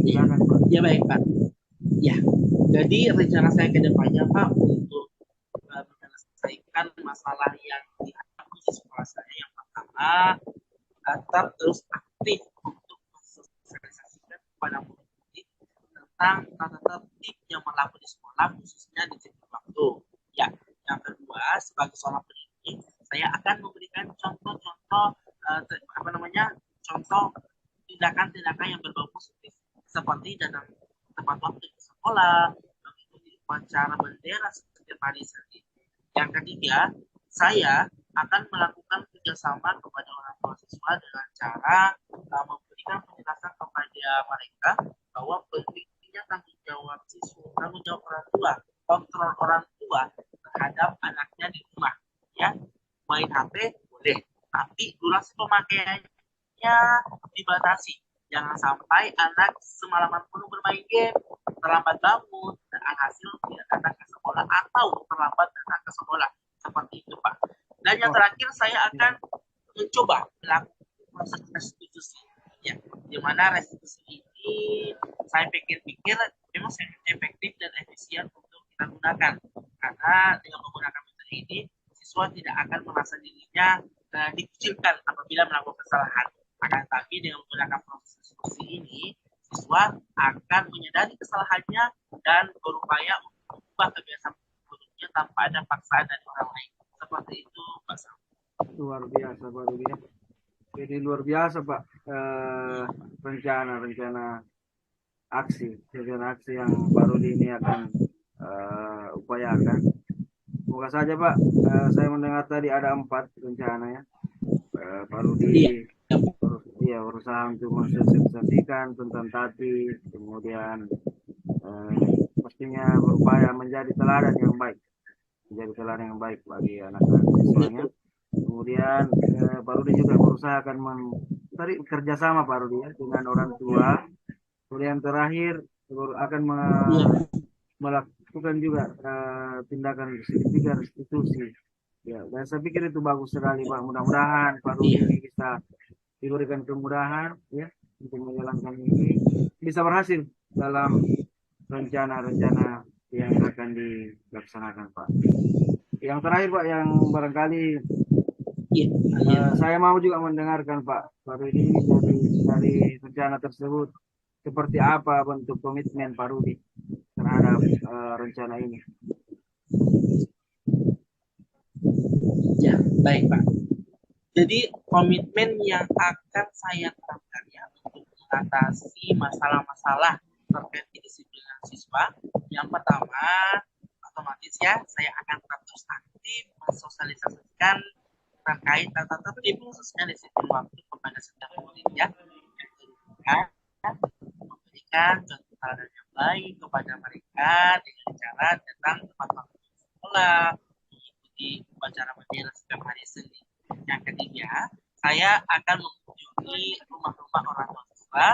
Iya, Silakan, Pak. ya baik Pak. Ya, jadi rencana saya ke depannya Pak untuk menyelesaikan masalah yang dihadapi di sekolah saya yang pertama, tetap terus aktif untuk mensosialisasikan kepada murid tentang tata tertib yang berlaku di sekolah khususnya di setiap waktu. Ya, yang kedua sebagai seorang pendidik saya akan memberikan contoh-contoh apa namanya contoh tindakan-tindakan yang berbau positif seperti datang tepat waktu ke sekolah, mengikuti upacara bendera setiap hari Senin. Yang ketiga, saya akan melakukan kerjasama kepada orang tua siswa dengan cara memberikan penjelasan kepada mereka bahwa pentingnya tanggung jawab siswa, tanggung jawab orang tua, kontrol orang tua terhadap anaknya di rumah. Ya, main HP boleh, tapi durasi pemakaiannya dibatasi. Jangan sampai anak semalaman penuh bermain game, terlambat bangun, dan alhasil tidak datang ke sekolah atau terlambat datang ke sekolah. Seperti itu, Pak. Dan yang terakhir, saya akan mencoba melakukan proses restitusi. Ya, di mana restitusi ini saya pikir-pikir memang sangat efektif dan efisien untuk kita gunakan. Karena dengan menggunakan metode ini, siswa tidak akan merasa dirinya dikucilkan apabila melakukan kesalahan. Akan tetapi dengan menggunakan proses restitusi ini, siswa akan menyadari kesalahannya dan berupaya untuk mengubah kebiasaan buruknya tanpa ada paksaan dari orang lain. Seperti itu, Pak Sam. Luar biasa, Pak Rudi. Jadi luar biasa, Pak. Rencana aksi yang Pak Rudi ini akan upayakan. Semoga saja, Pak. Saya mendengar tadi ada 4 rencananya. Pak Rudi berusaha untuk mensosialisasikan tentang tadi, kemudian pastinya berupaya menjadi teladan yang baik bagi anak-anak siswanya. Kemudian Pak Rudi juga berusaha akan mencari kerjasama Pak Rudi ya, dengan orang tua. Kemudian terakhir akan melakukan juga tindakan restitusi. Ya, dan saya pikir itu bagus sekali, Pak. Mudah-mudahan Pak Rudi ini bisa diberikan kemudahan ya untuk menjalankan ini, bisa berhasil dalam rencana-rencana yang akan dilaksanakan, Pak. Yang terakhir, Pak, yang barangkali saya mau juga mendengarkan Pak Rudi dari rencana tersebut, seperti apa bentuk komitmen Pak Rudi terhadap rencana ini. Ya, baik Pak. Jadi komitmen yang akan saya terapkan ya untuk mengatasi masalah-masalah terkait kedisiplinan siswa. Yang pertama, otomatis ya saya akan terus aktif mensosialisasikan terkait tata tertib khususnya disiplin waktu kepada setiap murid ya. Yang kedua, memberikan contoh teladan yang baik kepada mereka dengan cara datang tepat waktu sekolah, mengikuti upacara bendera setiap hari Senin. Yang ketiga, saya akan mengunjungi rumah-rumah orang tua siswa,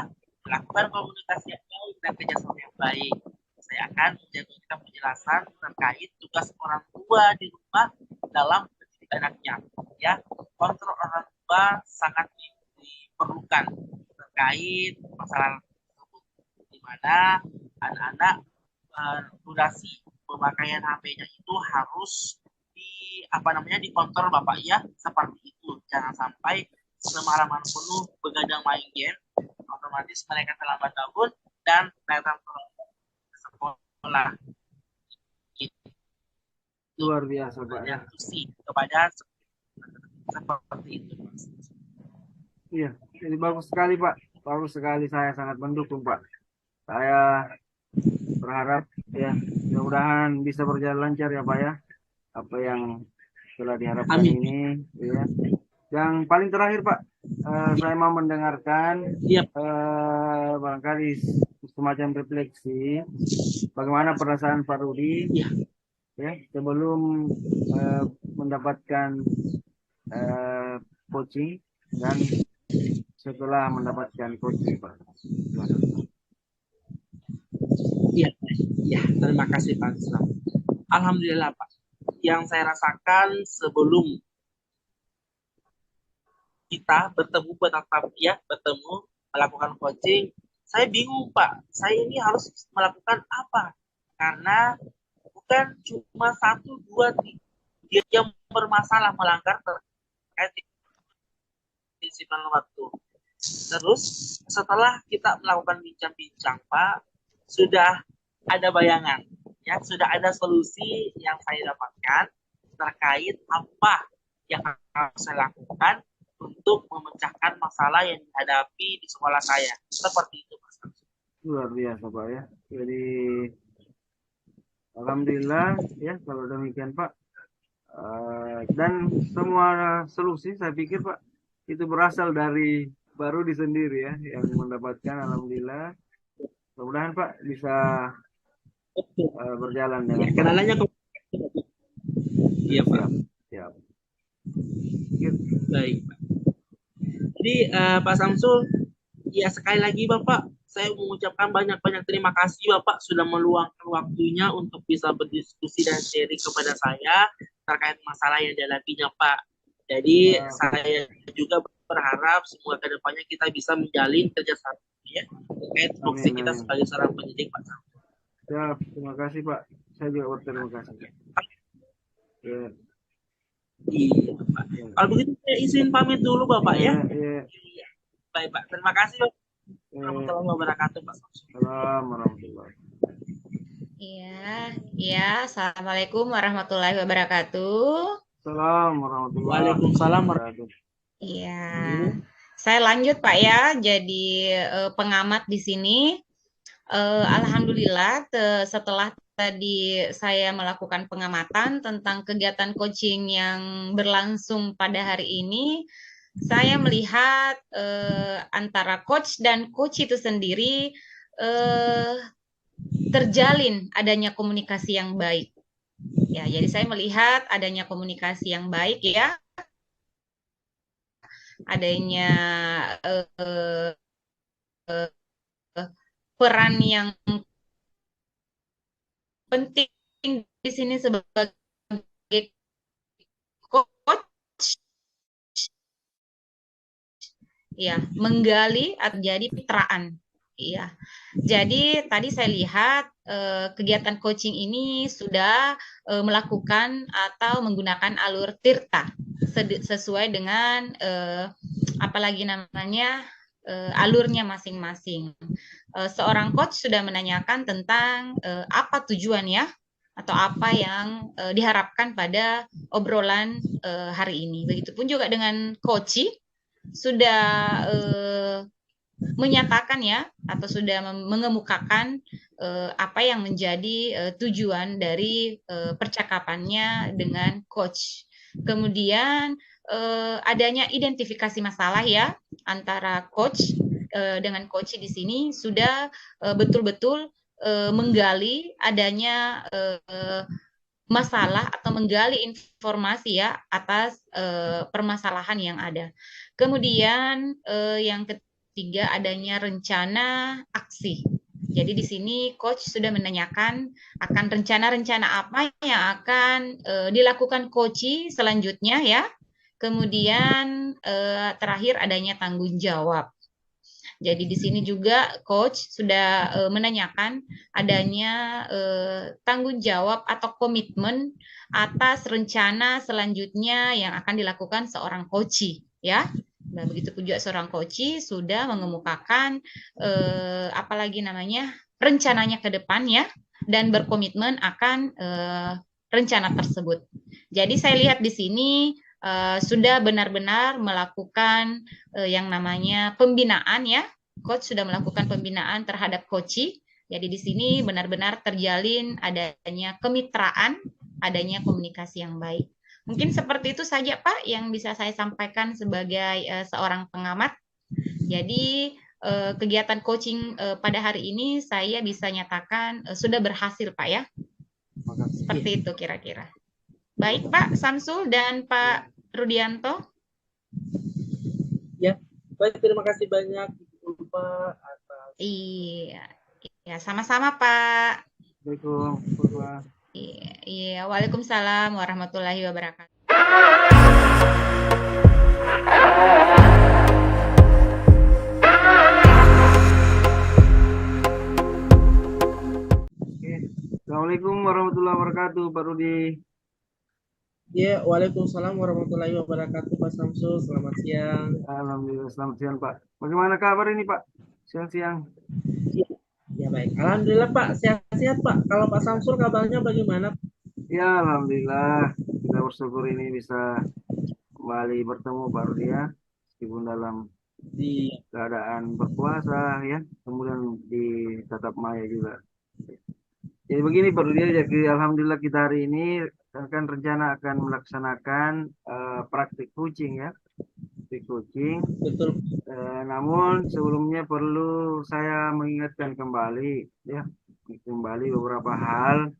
melakukan komunikasi yang baik dan kerjasama yang baik. Saya akan menjaga penjelasan terkait tugas orang tua di rumah dalam mendidik anaknya. Ya, kontrol orang tua sangat diperlukan terkait masalah tersebut, di mana anak-anak durasi pemakaian HP-nya itu harus dikontrol Bapak ya, seperti itu. Jangan sampai semalaman penuh begadang main game, otomatis mereka terlambat bangun dan datang ke sekolah. Luar biasa Pak ya. Kepada seperti itu. Iya, jadi bagus sekali Pak. Bagus sekali, saya sangat mendukung Pak. Saya berharap ya mudah-mudahan bisa berjalan lancar ya Pak ya. Apa yang telah diharapkan ini ya. Yang paling terakhir Pak, saya mau mendengarkan barangkali semacam refleksi bagaimana perasaan Pak Rudi ya sebelum mendapatkan coaching dan setelah mendapatkan coaching Pak. Ya, terima kasih Pak Islam. Alhamdulillah Pak. Yang saya rasakan sebelum kita bertemu bertemu melakukan coaching, saya bingung Pak, saya ini harus melakukan apa? Karena bukan cuma satu dua tiga yang bermasalah melanggar terkait disiplin waktu. Terus setelah kita melakukan bincang-bincang Pak, sudah ada bayangan, ya sudah ada solusi yang saya dapatkan terkait apa yang harus saya lakukan untuk memecahkan masalah yang dihadapi di sekolah saya. Seperti itu Mas. Luar biasa Pak ya. Jadi alhamdulillah ya kalau demikian Pak. Dan semua solusi saya pikir Pak itu berasal dari Pak Rudi sendiri ya yang mendapatkan alhamdulillah. Mudah-mudahan Pak bisa berjalan Ya, dengan kenalannya ke iya Pak. siap. Baik Pak. Jadi Pak Samsul, ya sekali lagi Bapak, saya mengucapkan banyak-banyak terima kasih Bapak sudah meluangkan waktunya untuk bisa berdiskusi dan sharing kepada saya terkait masalah yang dihadapinya Pak. Jadi saya juga berharap semoga kedepannya kita bisa menjalin kerjasama ya terkait fungsi kita sebagai seorang pendidik Pak Samsul. Siap, terima kasih Pak. Saya juga berterima kasih. Ya. Iya Pak. Kalau begitu saya izin pamit dulu Bapak ya. Iya. Baik Pak, terima kasih Bapak. Warahmatullahi wabarakatuh Pak Samsul. Assalamualaikum warahmatullahi wabarakatuh. Iya. Assalamualaikum warahmatullahi wabarakatuh. Assalamualaikum warahmatullahi Waalaikumsalam wabarakatuh. Iya. Saya lanjut Pak ya, jadi pengamat di sini. Alhamdulillah setelah tadi saya melakukan pengamatan tentang kegiatan coaching yang berlangsung pada hari ini, saya melihat antara coach dan coach itu sendiri terjalin adanya komunikasi yang baik. Ya, jadi saya melihat adanya komunikasi yang baik ya, adanya peran yang penting di sini sebagai coach, ya menggali atau jadi pencitraan. Iya, jadi tadi saya lihat kegiatan coaching ini sudah melakukan atau menggunakan alur tirta sesuai dengan apalagi namanya alurnya masing-masing. Seorang coach sudah menanyakan tentang apa tujuannya atau apa yang diharapkan pada obrolan hari ini. Begitupun juga dengan coach sudah menyatakan ya atau sudah mengemukakan apa yang menjadi tujuan dari percakapannya dengan coach. Kemudian adanya identifikasi masalah ya antara coach dengan coach di sini sudah betul-betul menggali adanya masalah atau menggali informasi ya atas permasalahan yang ada. Kemudian yang ketiga adanya rencana aksi. Jadi di sini coach sudah menanyakan akan rencana-rencana apa yang akan dilakukan coach selanjutnya ya. Kemudian terakhir adanya tanggung jawab. Jadi di sini juga coach sudah menanyakan adanya tanggung jawab atau komitmen atas rencana selanjutnya yang akan dilakukan seorang coach ya. Nah, begitu juga seorang coach sudah mengemukakan apalagi namanya rencananya ke depan ya dan berkomitmen akan rencana tersebut. Jadi saya lihat di sini sudah benar-benar melakukan yang namanya pembinaan ya. Coach sudah melakukan pembinaan terhadap coach. Jadi di sini benar-benar terjalin adanya kemitraan, adanya komunikasi yang baik. Mungkin seperti itu saja Pak yang bisa saya sampaikan sebagai seorang pengamat. Jadi kegiatan coaching pada hari ini saya bisa nyatakan sudah berhasil Pak ya. Seperti itu kira-kira. Baik Pak Samsul dan Pak Rudianto. Ya, baik terima kasih banyak Pak atas. Iya, ya sama-sama Pak. Waalaikumsalam. Iya, waalaikumsalam warahmatullahi wabarakatuh. Assalamualaikum warahmatullahi wabarakatuh, Pak Rudi. Ya, Waalaikumsalam warahmatullahi wabarakatuh, Pak Samsul. Selamat siang. Alhamdulillah, selamat siang, Pak. Bagaimana kabar ini, Pak? Siang-siang. Ya, ya baik. Alhamdulillah Pak, sehat-sehat Pak. Kalau Pak Ya, Samsul kabarnya bagaimana? ya, Alhamdulillah. Kita bersyukur ini bisa kembali bertemu, Pak Rudi ya. Meskipun dalam Di keadaan berpuasa, ya. Kemudian di tatap maya juga. Jadi begini, Pak Rudi, jadi Alhamdulillah kita hari ini akan rencana akan melaksanakan praktik coaching ya. Praktik coaching. betul. Namun sebelumnya perlu saya mengingatkan kembali ya beberapa hal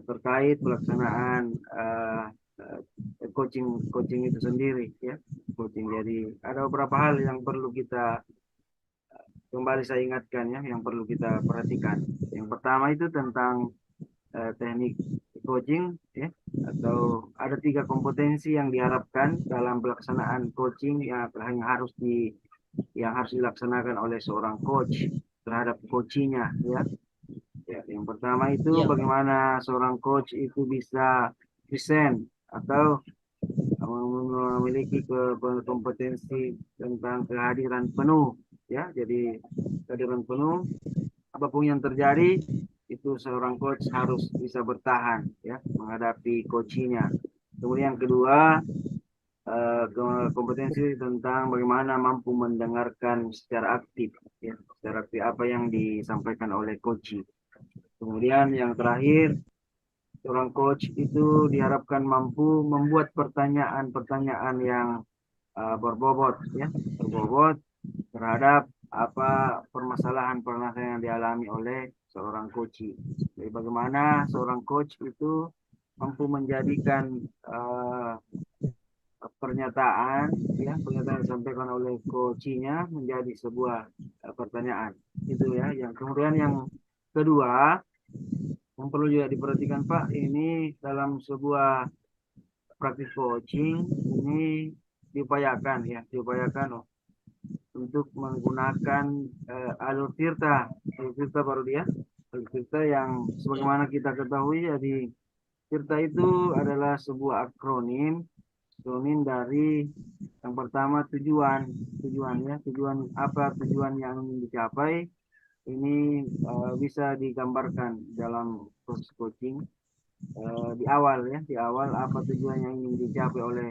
terkait pelaksanaan coaching coaching itu sendiri ya coaching. Jadi ada beberapa hal yang perlu kita kembali saya ingatkan ya yang perlu kita perhatikan. Yang pertama itu tentang teknik coaching ya atau ada 3 kompetensi yang diharapkan dalam pelaksanaan coaching yang harus dilaksanakan oleh seorang coach terhadap coachinya ya. Ya, yang pertama itu Iya Pak. bagaimana seorang coach itu bisa present atau memiliki kompetensi tentang kehadiran penuh ya. Jadi kehadiran penuh apapun yang terjadi itu seorang coach harus bisa bertahan ya menghadapi coachinya. Kemudian yang kedua kompetensi tentang bagaimana mampu mendengarkan secara aktif ya secara aktif apa yang disampaikan oleh coach. Kemudian yang terakhir seorang coach itu diharapkan mampu membuat pertanyaan-pertanyaan yang berbobot ya berbobot terhadap apa permasalahan-permasalahan yang dialami oleh seorang coach. Jadi bagaimana seorang coach itu mampu menjadikan pernyataan yang disampaikan oleh coachnya menjadi sebuah pertanyaan itu ya. Yang kemudian yang kedua yang perlu juga diperhatikan Pak ini dalam sebuah praktik coaching ini diupayakan untuk menggunakan alur tirta baru dia alur tirta yang sebagaimana kita ketahui. Jadi tirta itu adalah sebuah akronim dari yang pertama tujuan yang ingin dicapai ini bisa digambarkan dalam proses coaching di awal apa tujuan yang ingin dicapai oleh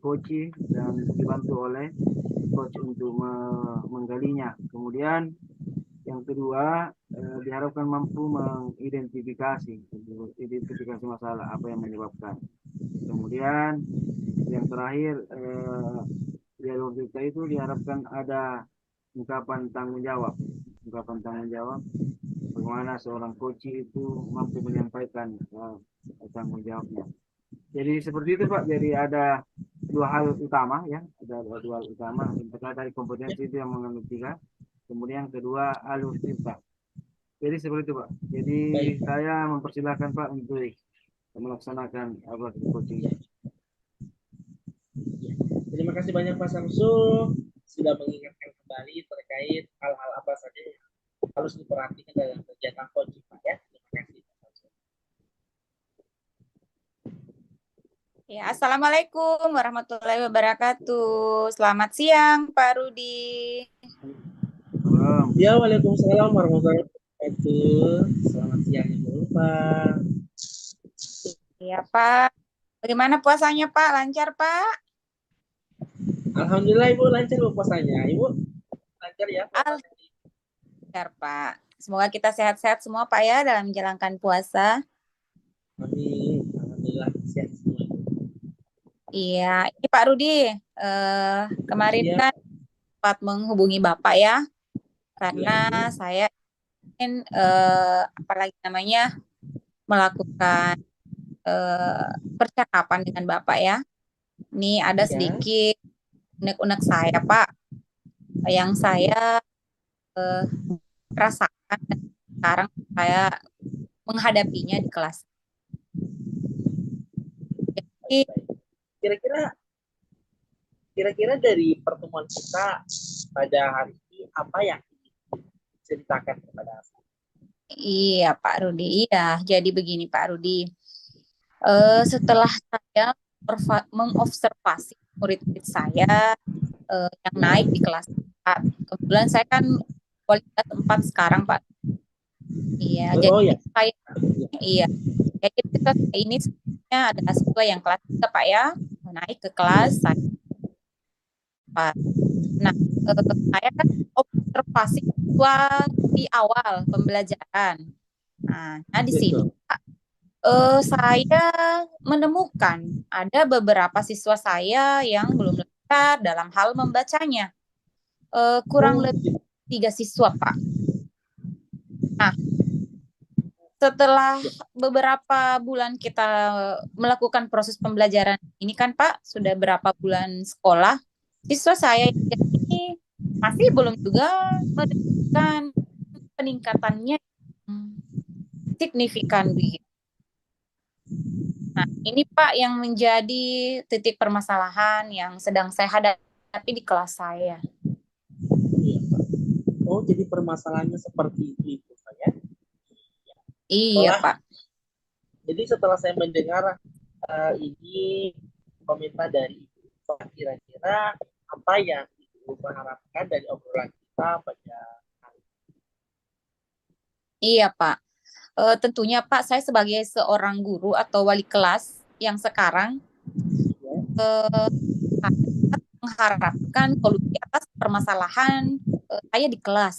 coach dan dibantu oleh coach untuk menggalinya. Kemudian yang kedua diharapkan mampu identifikasi masalah apa yang menyebabkan. Kemudian yang terakhir dialog kita itu diharapkan ada ungkapan tanggung jawab bagaimana seorang coach itu mampu menyampaikan tanggung jawabnya. Jadi seperti itu Pak. Jadi ada dua hal utama ya, ada dua hal utama. Yang pertama dari kompetensi itu yang mengandung 3, kemudian yang kedua alur cerita. Jadi seperti itu Pak. Jadi Baik Pak. saya mempersilahkan Pak untuk melaksanakan coaching. Ya. Terima kasih banyak Pak Samsul sudah mengingatkan kembali terkait hal-hal apa saja yang harus diperhatikan dalam kegiatan coaching Pak ya. Terima kasih Pak Samsul. Ya, Assalamualaikum warahmatullahi wabarakatuh. Selamat siang, Pak Rudi. Ya, Waalaikumsalam warahmatullahi wabarakatuh. Selamat siang Ibu Pak. Ya, Pak. Bagaimana puasanya, Pak? Lancar, Pak? Alhamdulillah Ibu lancar Bu puasanya. Ibu lancar ya puasanya? Lancar, Pak. Semoga kita sehat-sehat semua, Pak ya, dalam menjalankan puasa. Amin. Alhamdulillah sehat semua. Iya, ini Pak Rudi. Kemarin Iya. kan sempat menghubungi Bapak ya, karena Iya, saya ingin apalagi namanya melakukan percakapan dengan Bapak ya. Ini ada Iya. sedikit unek-unek saya, Pak, yang saya rasakan dan sekarang saya menghadapinya di kelas. Jadi, Kira-kira dari pertemuan kita pada hari ini apa yang diceritakan kepada saya? Iya, Pak Rudi. Iya, jadi begini, Pak Rudi. Setelah saya mengobservasi murid-murid saya yang naik di kelas 4. Kebetulan saya kan wali kelas 4 sekarang, Pak. Iya, Oh jadi ya, saya iya. Jadi kita ini sebenarnya adalah siswa yang kelas 3, Pak ya. Naik ke kelas iya, saya. Pak. Nah, saya kan observasi siswa di awal pembelajaran. Nah, di sini betul. Pak, saya menemukan ada beberapa siswa saya yang belum lancar dalam hal membacanya. Kurang Oh, lebih 3 siswa, Pak. Nah, setelah beberapa bulan kita melakukan proses pembelajaran ini kan, Pak, sudah berapa bulan sekolah, siswa saya ini masih belum juga menunjukkan peningkatannya yang signifikan begitu. Nah, ini Pak yang menjadi titik permasalahan yang sedang saya hadapi di kelas saya. iya, Pak. Oh, jadi permasalahannya seperti itu, Pak ya. Iya, Setelah, Pak. jadi setelah saya mendengar ini komentar dari Ibu, Pak, kira-kira apa yang Ibu mengharapkan dari obrolan kita pada hari Iya, Pak. Tentunya Pak, saya sebagai seorang guru atau wali kelas yang sekarang ini? Ya? sangat mengharapkan solusi atas permasalahan saya di kelas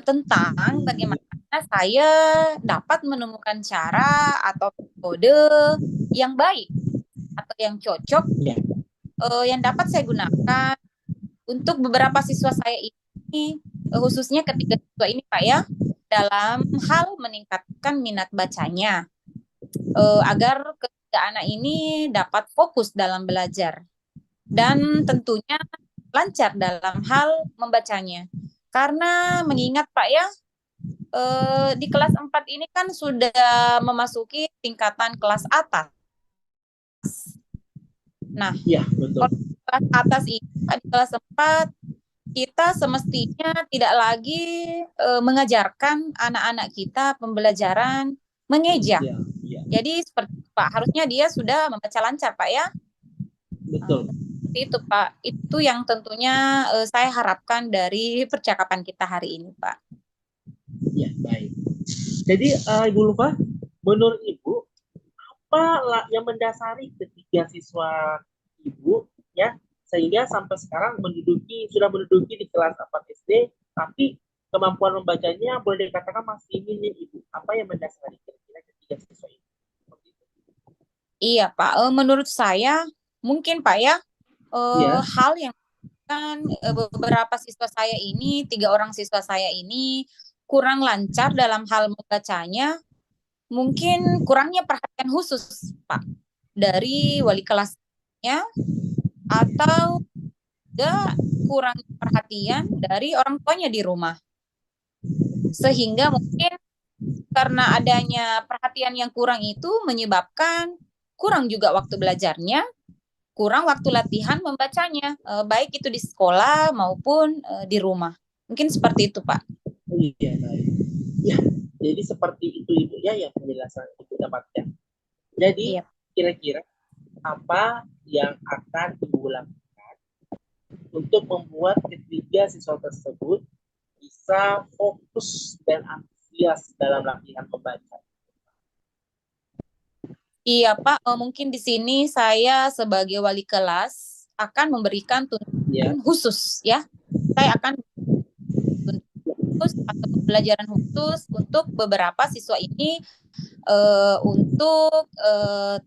tentang bagaimana saya dapat menemukan cara atau metode yang baik atau yang cocok Ya. yang dapat saya gunakan untuk beberapa siswa saya ini, khususnya ketiga siswa ini Pak ya, dalam hal meningkatkan minat bacanya agar ketiga anak ini dapat fokus dalam belajar dan tentunya lancar dalam hal membacanya. Karena mengingat Pak ya, di kelas 4 ini kan sudah memasuki tingkatan kelas atas. Nah, Iya, betul. kelas atas ini di kelas 4 kita semestinya tidak lagi mengajarkan anak-anak kita pembelajaran mengeja. Iya, iya, Jadi seperti Pak, harusnya dia sudah membaca lancar Pak ya. betul. Seperti itu Pak. Itu yang tentunya saya harapkan dari percakapan kita hari ini Pak. Ya, baik. Jadi, Ibu Lufa, menurut Ibu, apa yang mendasari ketiga siswa Ibu ya sehingga sampai sekarang sudah menduduki di kelas 4 SD, tapi kemampuan membacanya boleh dikatakan masih minim Ibu. Apa yang mendasari kira-kira ketiga siswa ini? Iya Pak, menurut saya mungkin Pak ya Iya, hal yang kan beberapa siswa saya ini, 3 orang siswa saya ini kurang lancar dalam hal membacanya, mungkin kurangnya perhatian khusus Pak dari wali kelasnya atau juga kurang perhatian dari orang tuanya di rumah. Sehingga mungkin karena adanya perhatian yang kurang itu menyebabkan kurang juga waktu belajarnya, kurang waktu latihan membacanya, baik itu di sekolah maupun di rumah. Mungkin seperti itu, Pak. iya, baik. Ya, jadi seperti itu Ibu ya yang penjelasan Ibu dapatkan. Jadi, Iya. kira-kira apa yang akan Ibu lakukan untuk membuat ketiga siswa tersebut bisa fokus dan antusias dalam latihan membaca? Iya, Pak. Mungkin di sini saya sebagai wali kelas akan memberikan Ya, tuntunan khusus, ya. Saya akan khusus atau pembelajaran khusus untuk beberapa siswa ini untuk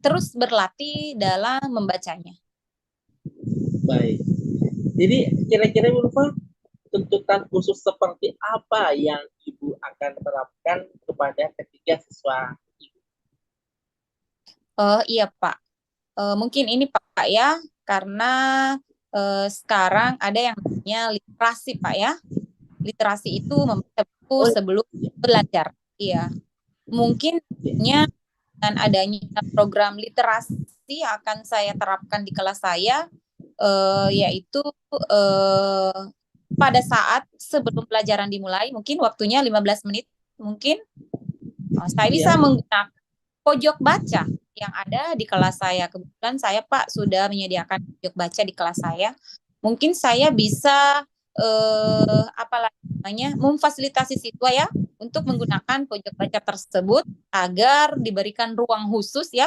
terus berlatih dalam membacanya. baik. Jadi kira-kira Ibu Lufa, tuntutan khusus seperti apa yang Ibu akan terapkan kepada ketiga siswa Ibu? Iya, Pak. Mungkin ini Pak ya, karena sekarang ada yang namanya literasi Pak ya. Literasi itu membaca buku sebelum belajar. Iya. Mungkin dengan adanya program literasi yang akan saya terapkan di kelas saya, yaitu pada saat sebelum pelajaran dimulai, mungkin waktunya 15 menit mungkin saya bisa Iya. menggunakan pojok baca yang ada di kelas saya. Kebetulan saya Pak sudah menyediakan pojok baca di kelas saya. Mungkin saya bisa apa namanya memfasilitasi siswa ya untuk menggunakan pojok baca tersebut agar diberikan ruang khusus ya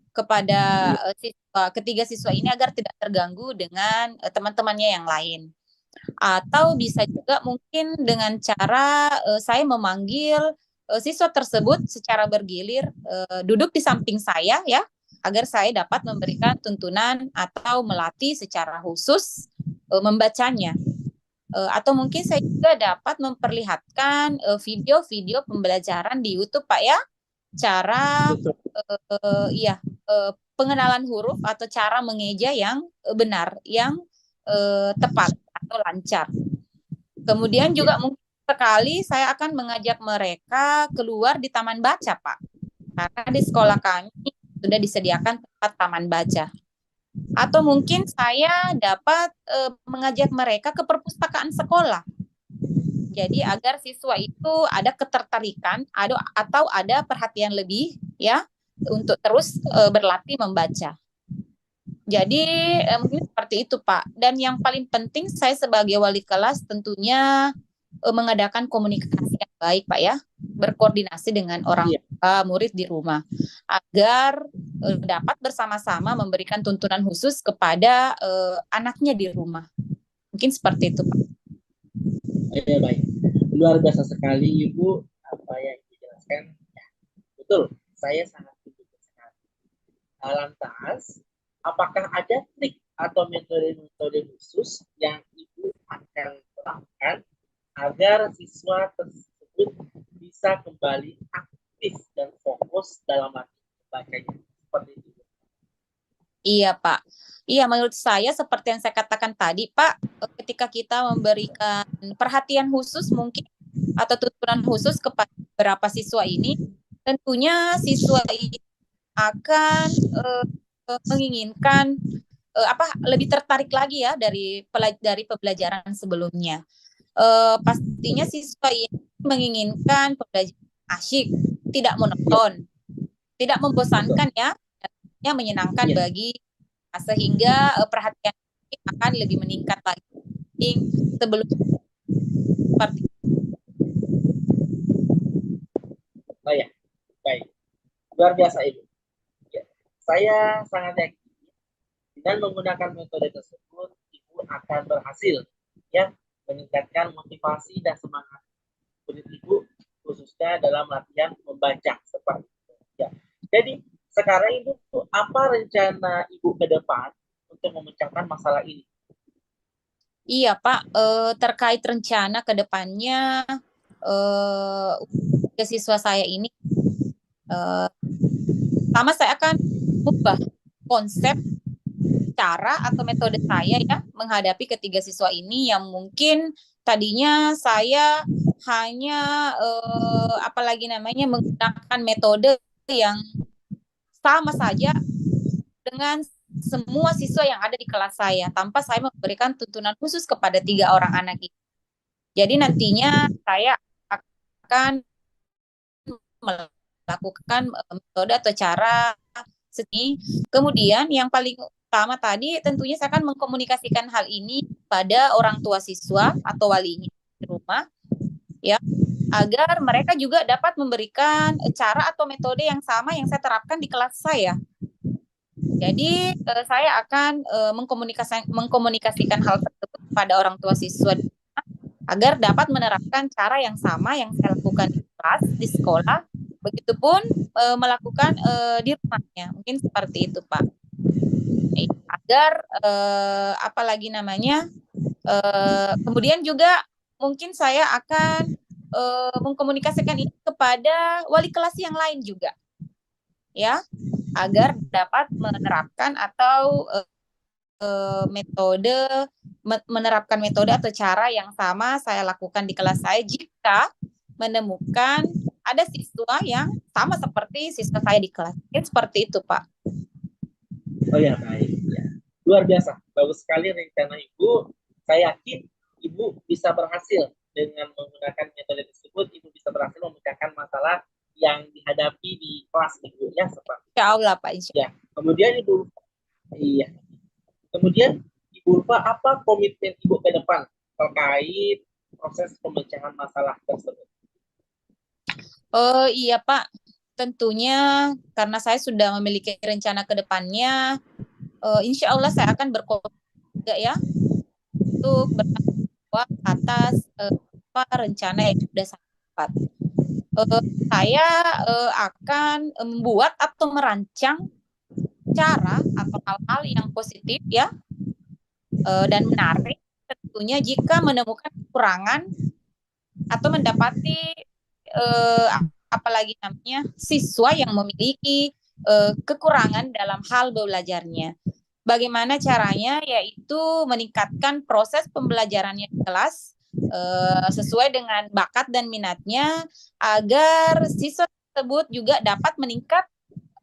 kepada ketiga siswa ini agar tidak terganggu dengan teman-temannya yang lain. Atau bisa juga mungkin dengan cara saya memanggil siswa tersebut secara bergilir duduk di samping saya ya, agar saya dapat memberikan tuntunan atau melatih secara khusus membacanya. Atau mungkin saya juga dapat memperlihatkan video-video pembelajaran di YouTube Pak ya, cara ya pengenalan huruf atau cara mengeja yang benar, yang tepat atau lancar. Kemudian juga mungkin sekali saya akan mengajak mereka keluar di taman baca, Pak. Karena di sekolah kami sudah disediakan tempat taman baca. Atau mungkin saya dapat mengajak mereka ke perpustakaan sekolah. Jadi agar siswa itu ada ketertarikan atau ada perhatian lebih ya untuk terus berlatih membaca. Jadi mungkin seperti itu Pak. Dan yang paling penting saya sebagai wali kelas tentunya mengadakan komunikasi yang baik Pak ya, berkoordinasi dengan orang tua murid di rumah agar dapat bersama-sama memberikan tuntunan khusus kepada anaknya di rumah. Mungkin seperti itu Pak. Ya, baik. Luar biasa sekali Ibu apa yang dijelaskan. Ya, betul, saya sangat setuju sekali. Lantas, apakah ada trik atau metode-metode khusus yang Ibu akan terapkan agar siswa tersebut bisa kembali aktif dan fokus dalam latihan membacanya? Seperti itu. Iya, Pak. Iya, menurut saya seperti yang saya katakan tadi, Pak, ketika kita memberikan perhatian khusus mungkin atau tuntunan khusus kepada beberapa siswa ini, tentunya siswa ini akan menginginkan lebih tertarik lagi ya dari pembelajaran sebelumnya. Pastinya siswa ini menginginkan pembelajaran asyik, tidak monoton, tidak membosankan ya, menyenangkan bagi sehingga perhatian akan lebih meningkat lagi sebelum seperti. Oh ya, baik, luar biasa Ibu. Ya, saya sangat yakin dengan menggunakan metode tersebut Ibu akan berhasil ya meningkatkan motivasi dan semangat murid Ibu khususnya dalam latihan membaca seperti itu. Ya. Jadi sekarang Ibu apa rencana Ibu ke depan untuk memecahkan masalah ini? Iya Pak, terkait rencana ke depannya ke siswa saya ini, pertama saya akan mengubah konsep cara atau metode saya ya menghadapi ketiga siswa ini yang mungkin tadinya saya hanya apalagi namanya menggunakan metode yang sama saja dengan semua siswa yang ada di kelas saya tanpa saya memberikan tuntunan khusus kepada 3 orang anak ini. Jadi nantinya saya akan melakukan metode atau cara seni. Kemudian yang paling utama tadi tentunya saya akan mengkomunikasikan hal ini pada orang tua siswa atau walinya di rumah ya, agar mereka juga dapat memberikan cara atau metode yang sama yang saya terapkan di kelas saya. Jadi saya akan mengkomunikasikan hal tersebut pada orang tua siswa agar dapat menerapkan cara yang sama yang saya lakukan di kelas, di sekolah, begitupun melakukan di rumahnya. Mungkin seperti itu, Pak. Agar apalagi namanya, kemudian juga mungkin saya akan mengkomunikasikan ini kepada wali kelas yang lain juga, ya, agar dapat menerapkan atau menerapkan metode atau cara yang sama saya lakukan di kelas saya jika menemukan ada siswa yang sama seperti siswa saya di kelas. Mungkin seperti itu, Pak. Oh ya, baik. Ya. Luar biasa. Bagus sekali rencana Ibu. Saya yakin Ibu bisa berhasil dengan menggunakan metode tersebut. Ibu bisa bisa berhasil memecahkan masalah yang dihadapi di kelas Ibu ya seperti Insya Allah Pak, insya ya. Kemudian Ibu iya. Kemudian Ibu Ulfa, apa komitmen Ibu ke depan terkait proses pemecahan masalah tersebut? Oh iya Pak, tentunya karena saya sudah memiliki rencana ke depannya, insya Allah saya akan berkomitmen juga ya untuk bertanggung jawab atas apa rencana yang sudah saya buat. Saya akan membuat atau merancang cara atau hal-hal yang positif ya dan menarik tentunya jika menemukan kekurangan atau mendapati apalagi namanya siswa yang memiliki kekurangan dalam hal belajarnya. Bagaimana caranya? Yaitu meningkatkan proses pembelajarannya di kelas sesuai dengan bakat dan minatnya agar siswa tersebut juga dapat meningkat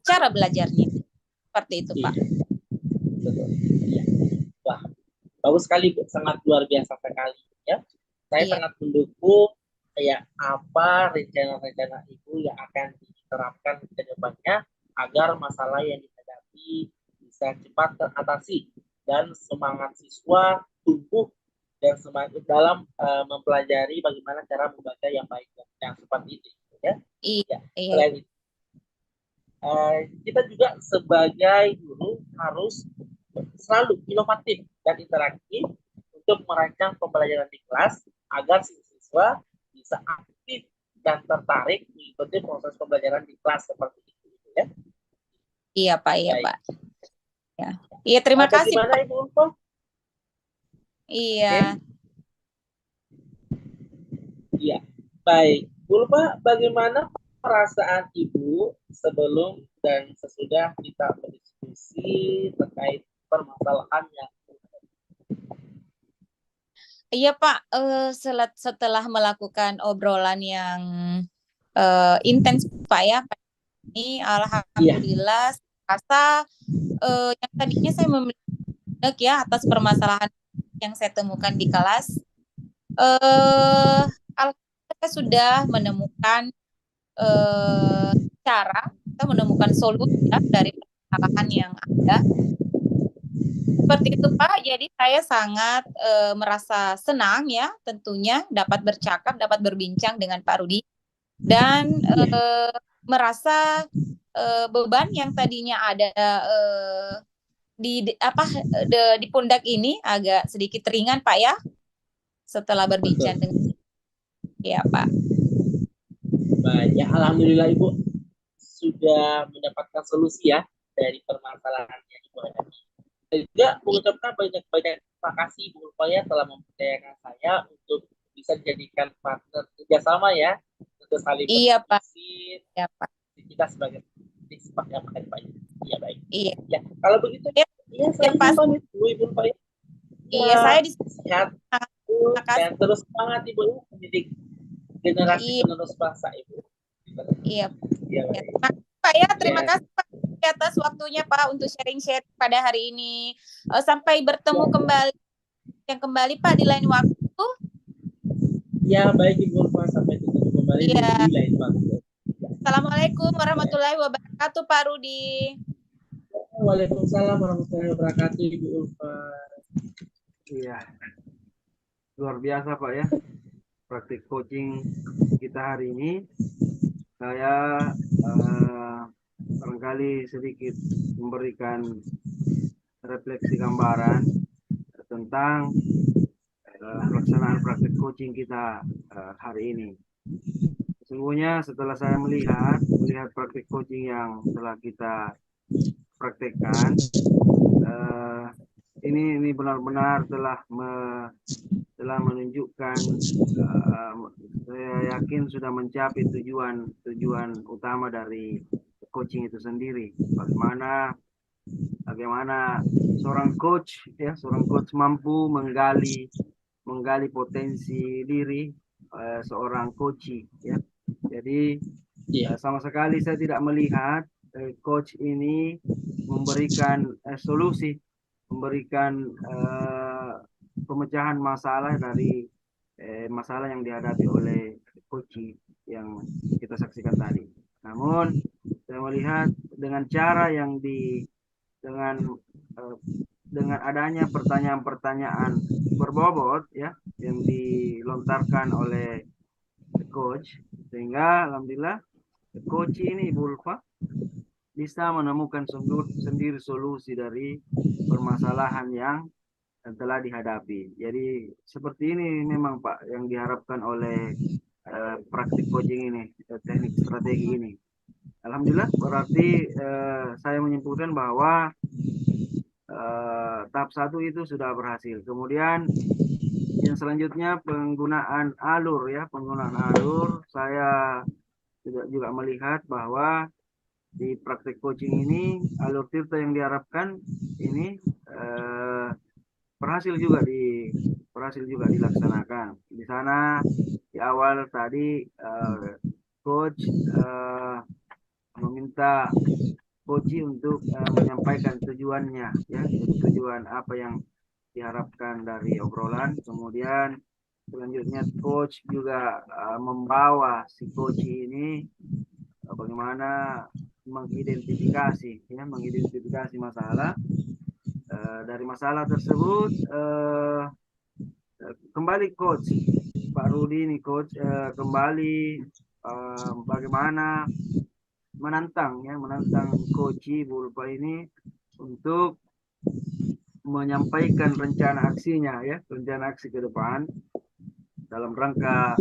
cara belajarnya. Seperti itu, Pak. Betul. Ya. Wah, bagus sekali, sangat luar biasa sekali ya. Saya sangat mendukung kayak apa rencana-rencana Ibu yang akan diterapkan ke depannya agar masalah yang dihadapi bisa cepat teratasi dan semangat siswa tumbuh dan semangat dalam mempelajari bagaimana cara membaca yang baik yang seperti itu ya. Iya. Selain itu kita juga sebagai guru harus selalu inovatif dan interaktif untuk merancang pembelajaran di kelas agar siswa bisa aktif dan tertarik mengikuti proses pembelajaran di kelas seperti itu ya. Iya Pak, iya Pak. Ya. Iya, terima kasih Bagaimana Pak. Ibu Ulfa? Iya. Iya. Baik. Bu Ulfa, bagaimana perasaan Ibu sebelum dan sesudah kita berdiskusi terkait permasalahan yang Iya Pak, setelah melakukan obrolan yang intens Pak ya, ini alhamdulillah rasa yang tadinya saya memiliki ya atas permasalahan yang saya temukan di kelas, alhamdulillah saya sudah menemukan cara atau menemukan solusi ya, dari permasalahan yang ada. Seperti itu Pak, jadi saya sangat merasa senang ya tentunya dapat bercakap, dapat berbincang dengan Pak Rudi dan merasa beban yang tadinya ada di pundak ini agak sedikit ringan Pak ya setelah berbincang dengan ya Pak. Baik, ya alhamdulillah Ibu sudah mendapatkan solusi ya dari permasalahannya Ibu hadapi. Juga mengucapkan banyak-banyak terima kasih Ibu Ulfa ya telah mempercayakan saya untuk bisa dijadikan partner kerjasama ya untuk saling berdiskusi ya, Pak. Kita sebagai partisipasi yang akan baik. Iya baik. Iya. Ya kalau begitu ya saya pamit Ibu Ulfa ya. Iya saya sehat dan terus semangat Ibu mendidik generasi penerus bangsa Ibu. Iya. Terima kasih Pak ya, terima kasih Pak atas waktunya Pak untuk sharing-sharing pada hari ini. Sampai bertemu kembali Pak di lain waktu. Ya baik Ibu Ulfa, sampai ketemu kembali di lain waktu. Assalamualaikum warahmatullahi wabarakatuh Pak Rudi. Waalaikumsalam warahmatullahi wabarakatuh Ibu Ulfa. Iya, luar biasa Pak ya praktik coaching kita hari ini. Saya barangkali sedikit memberikan refleksi gambaran tentang pelaksanaan praktik coaching kita hari ini. Sesungguhnya setelah saya melihat praktik coaching yang telah kita praktekkan, ini benar-benar telah menunjukkan, saya yakin sudah mencapai tujuan utama dari coaching itu sendiri. Bagaimana seorang coach mampu menggali potensi diri seorang coach ya. Jadi sama sekali saya tidak melihat coach ini memberikan solusi, memberikan pemecahan masalah dari masalah yang dihadapi oleh coach yang kita saksikan tadi. Namun saya melihat dengan cara yang dengan adanya pertanyaan-pertanyaan berbobot ya yang dilontarkan oleh coach, sehingga alhamdulillah coach ini Ibu Ulfa bisa menemukan sendiri solusi dari permasalahan yang telah dihadapi. Jadi seperti ini memang Pak yang diharapkan oleh praktik coaching ini, teknik strategi ini. Alhamdulillah berarti saya menyimpulkan bahwa tahap 1 itu sudah berhasil. Kemudian yang selanjutnya penggunaan alur ya, penggunaan alur. Saya juga melihat bahwa di praktek coaching ini alur tirta yang diharapkan ini berhasil juga dilaksanakan. Di sana di awal tadi coach meminta coach untuk menyampaikan tujuannya ya, tujuan apa yang diharapkan dari obrolan. Kemudian selanjutnya coach juga membawa si coach ini bagaimana mengidentifikasi masalah. Dari masalah tersebut kembali coach Pak Rudi ini coach kembali bagaimana menantang coach Ibu Ulfa ini untuk menyampaikan rencana aksinya ya, rencana aksi ke depan dalam rangka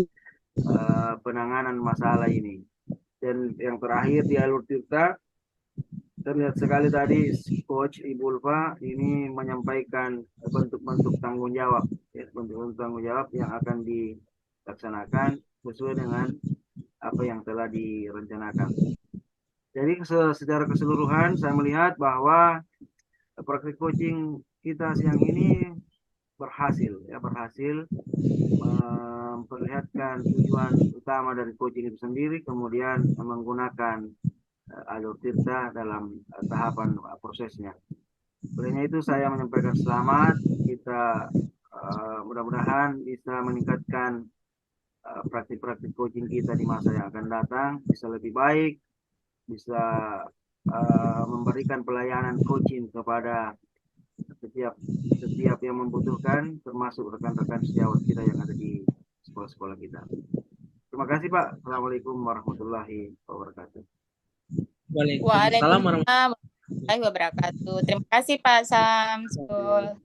penanganan masalah ini. Dan yang terakhir di alur tirta terlihat sekali tadi coach Ibu Ulfa ini menyampaikan bentuk-bentuk tanggung jawab ya, bentuk-bentuk tanggung jawab yang akan dilaksanakan sesuai dengan apa yang telah direncanakan. Jadi secara keseluruhan saya melihat bahwa praktik coaching kita siang ini berhasil memperlihatkan tujuan utama dari coaching itu sendiri, kemudian menggunakan alur tirta dalam tahapan prosesnya. Olehnya itu saya menyampaikan selamat, kita mudah-mudahan bisa meningkatkan praktik-praktik coaching kita di masa yang akan datang, bisa lebih baik, bisa memberikan pelayanan coaching kepada setiap yang membutuhkan, termasuk rekan-rekan sejawat kita yang ada di sekolah-sekolah kita. Terima kasih Pak. Assalamualaikum warahmatullahi wabarakatuh. Waalaikumsalam warahmatullahi wabarakatuh. Terima kasih Pak Samsul.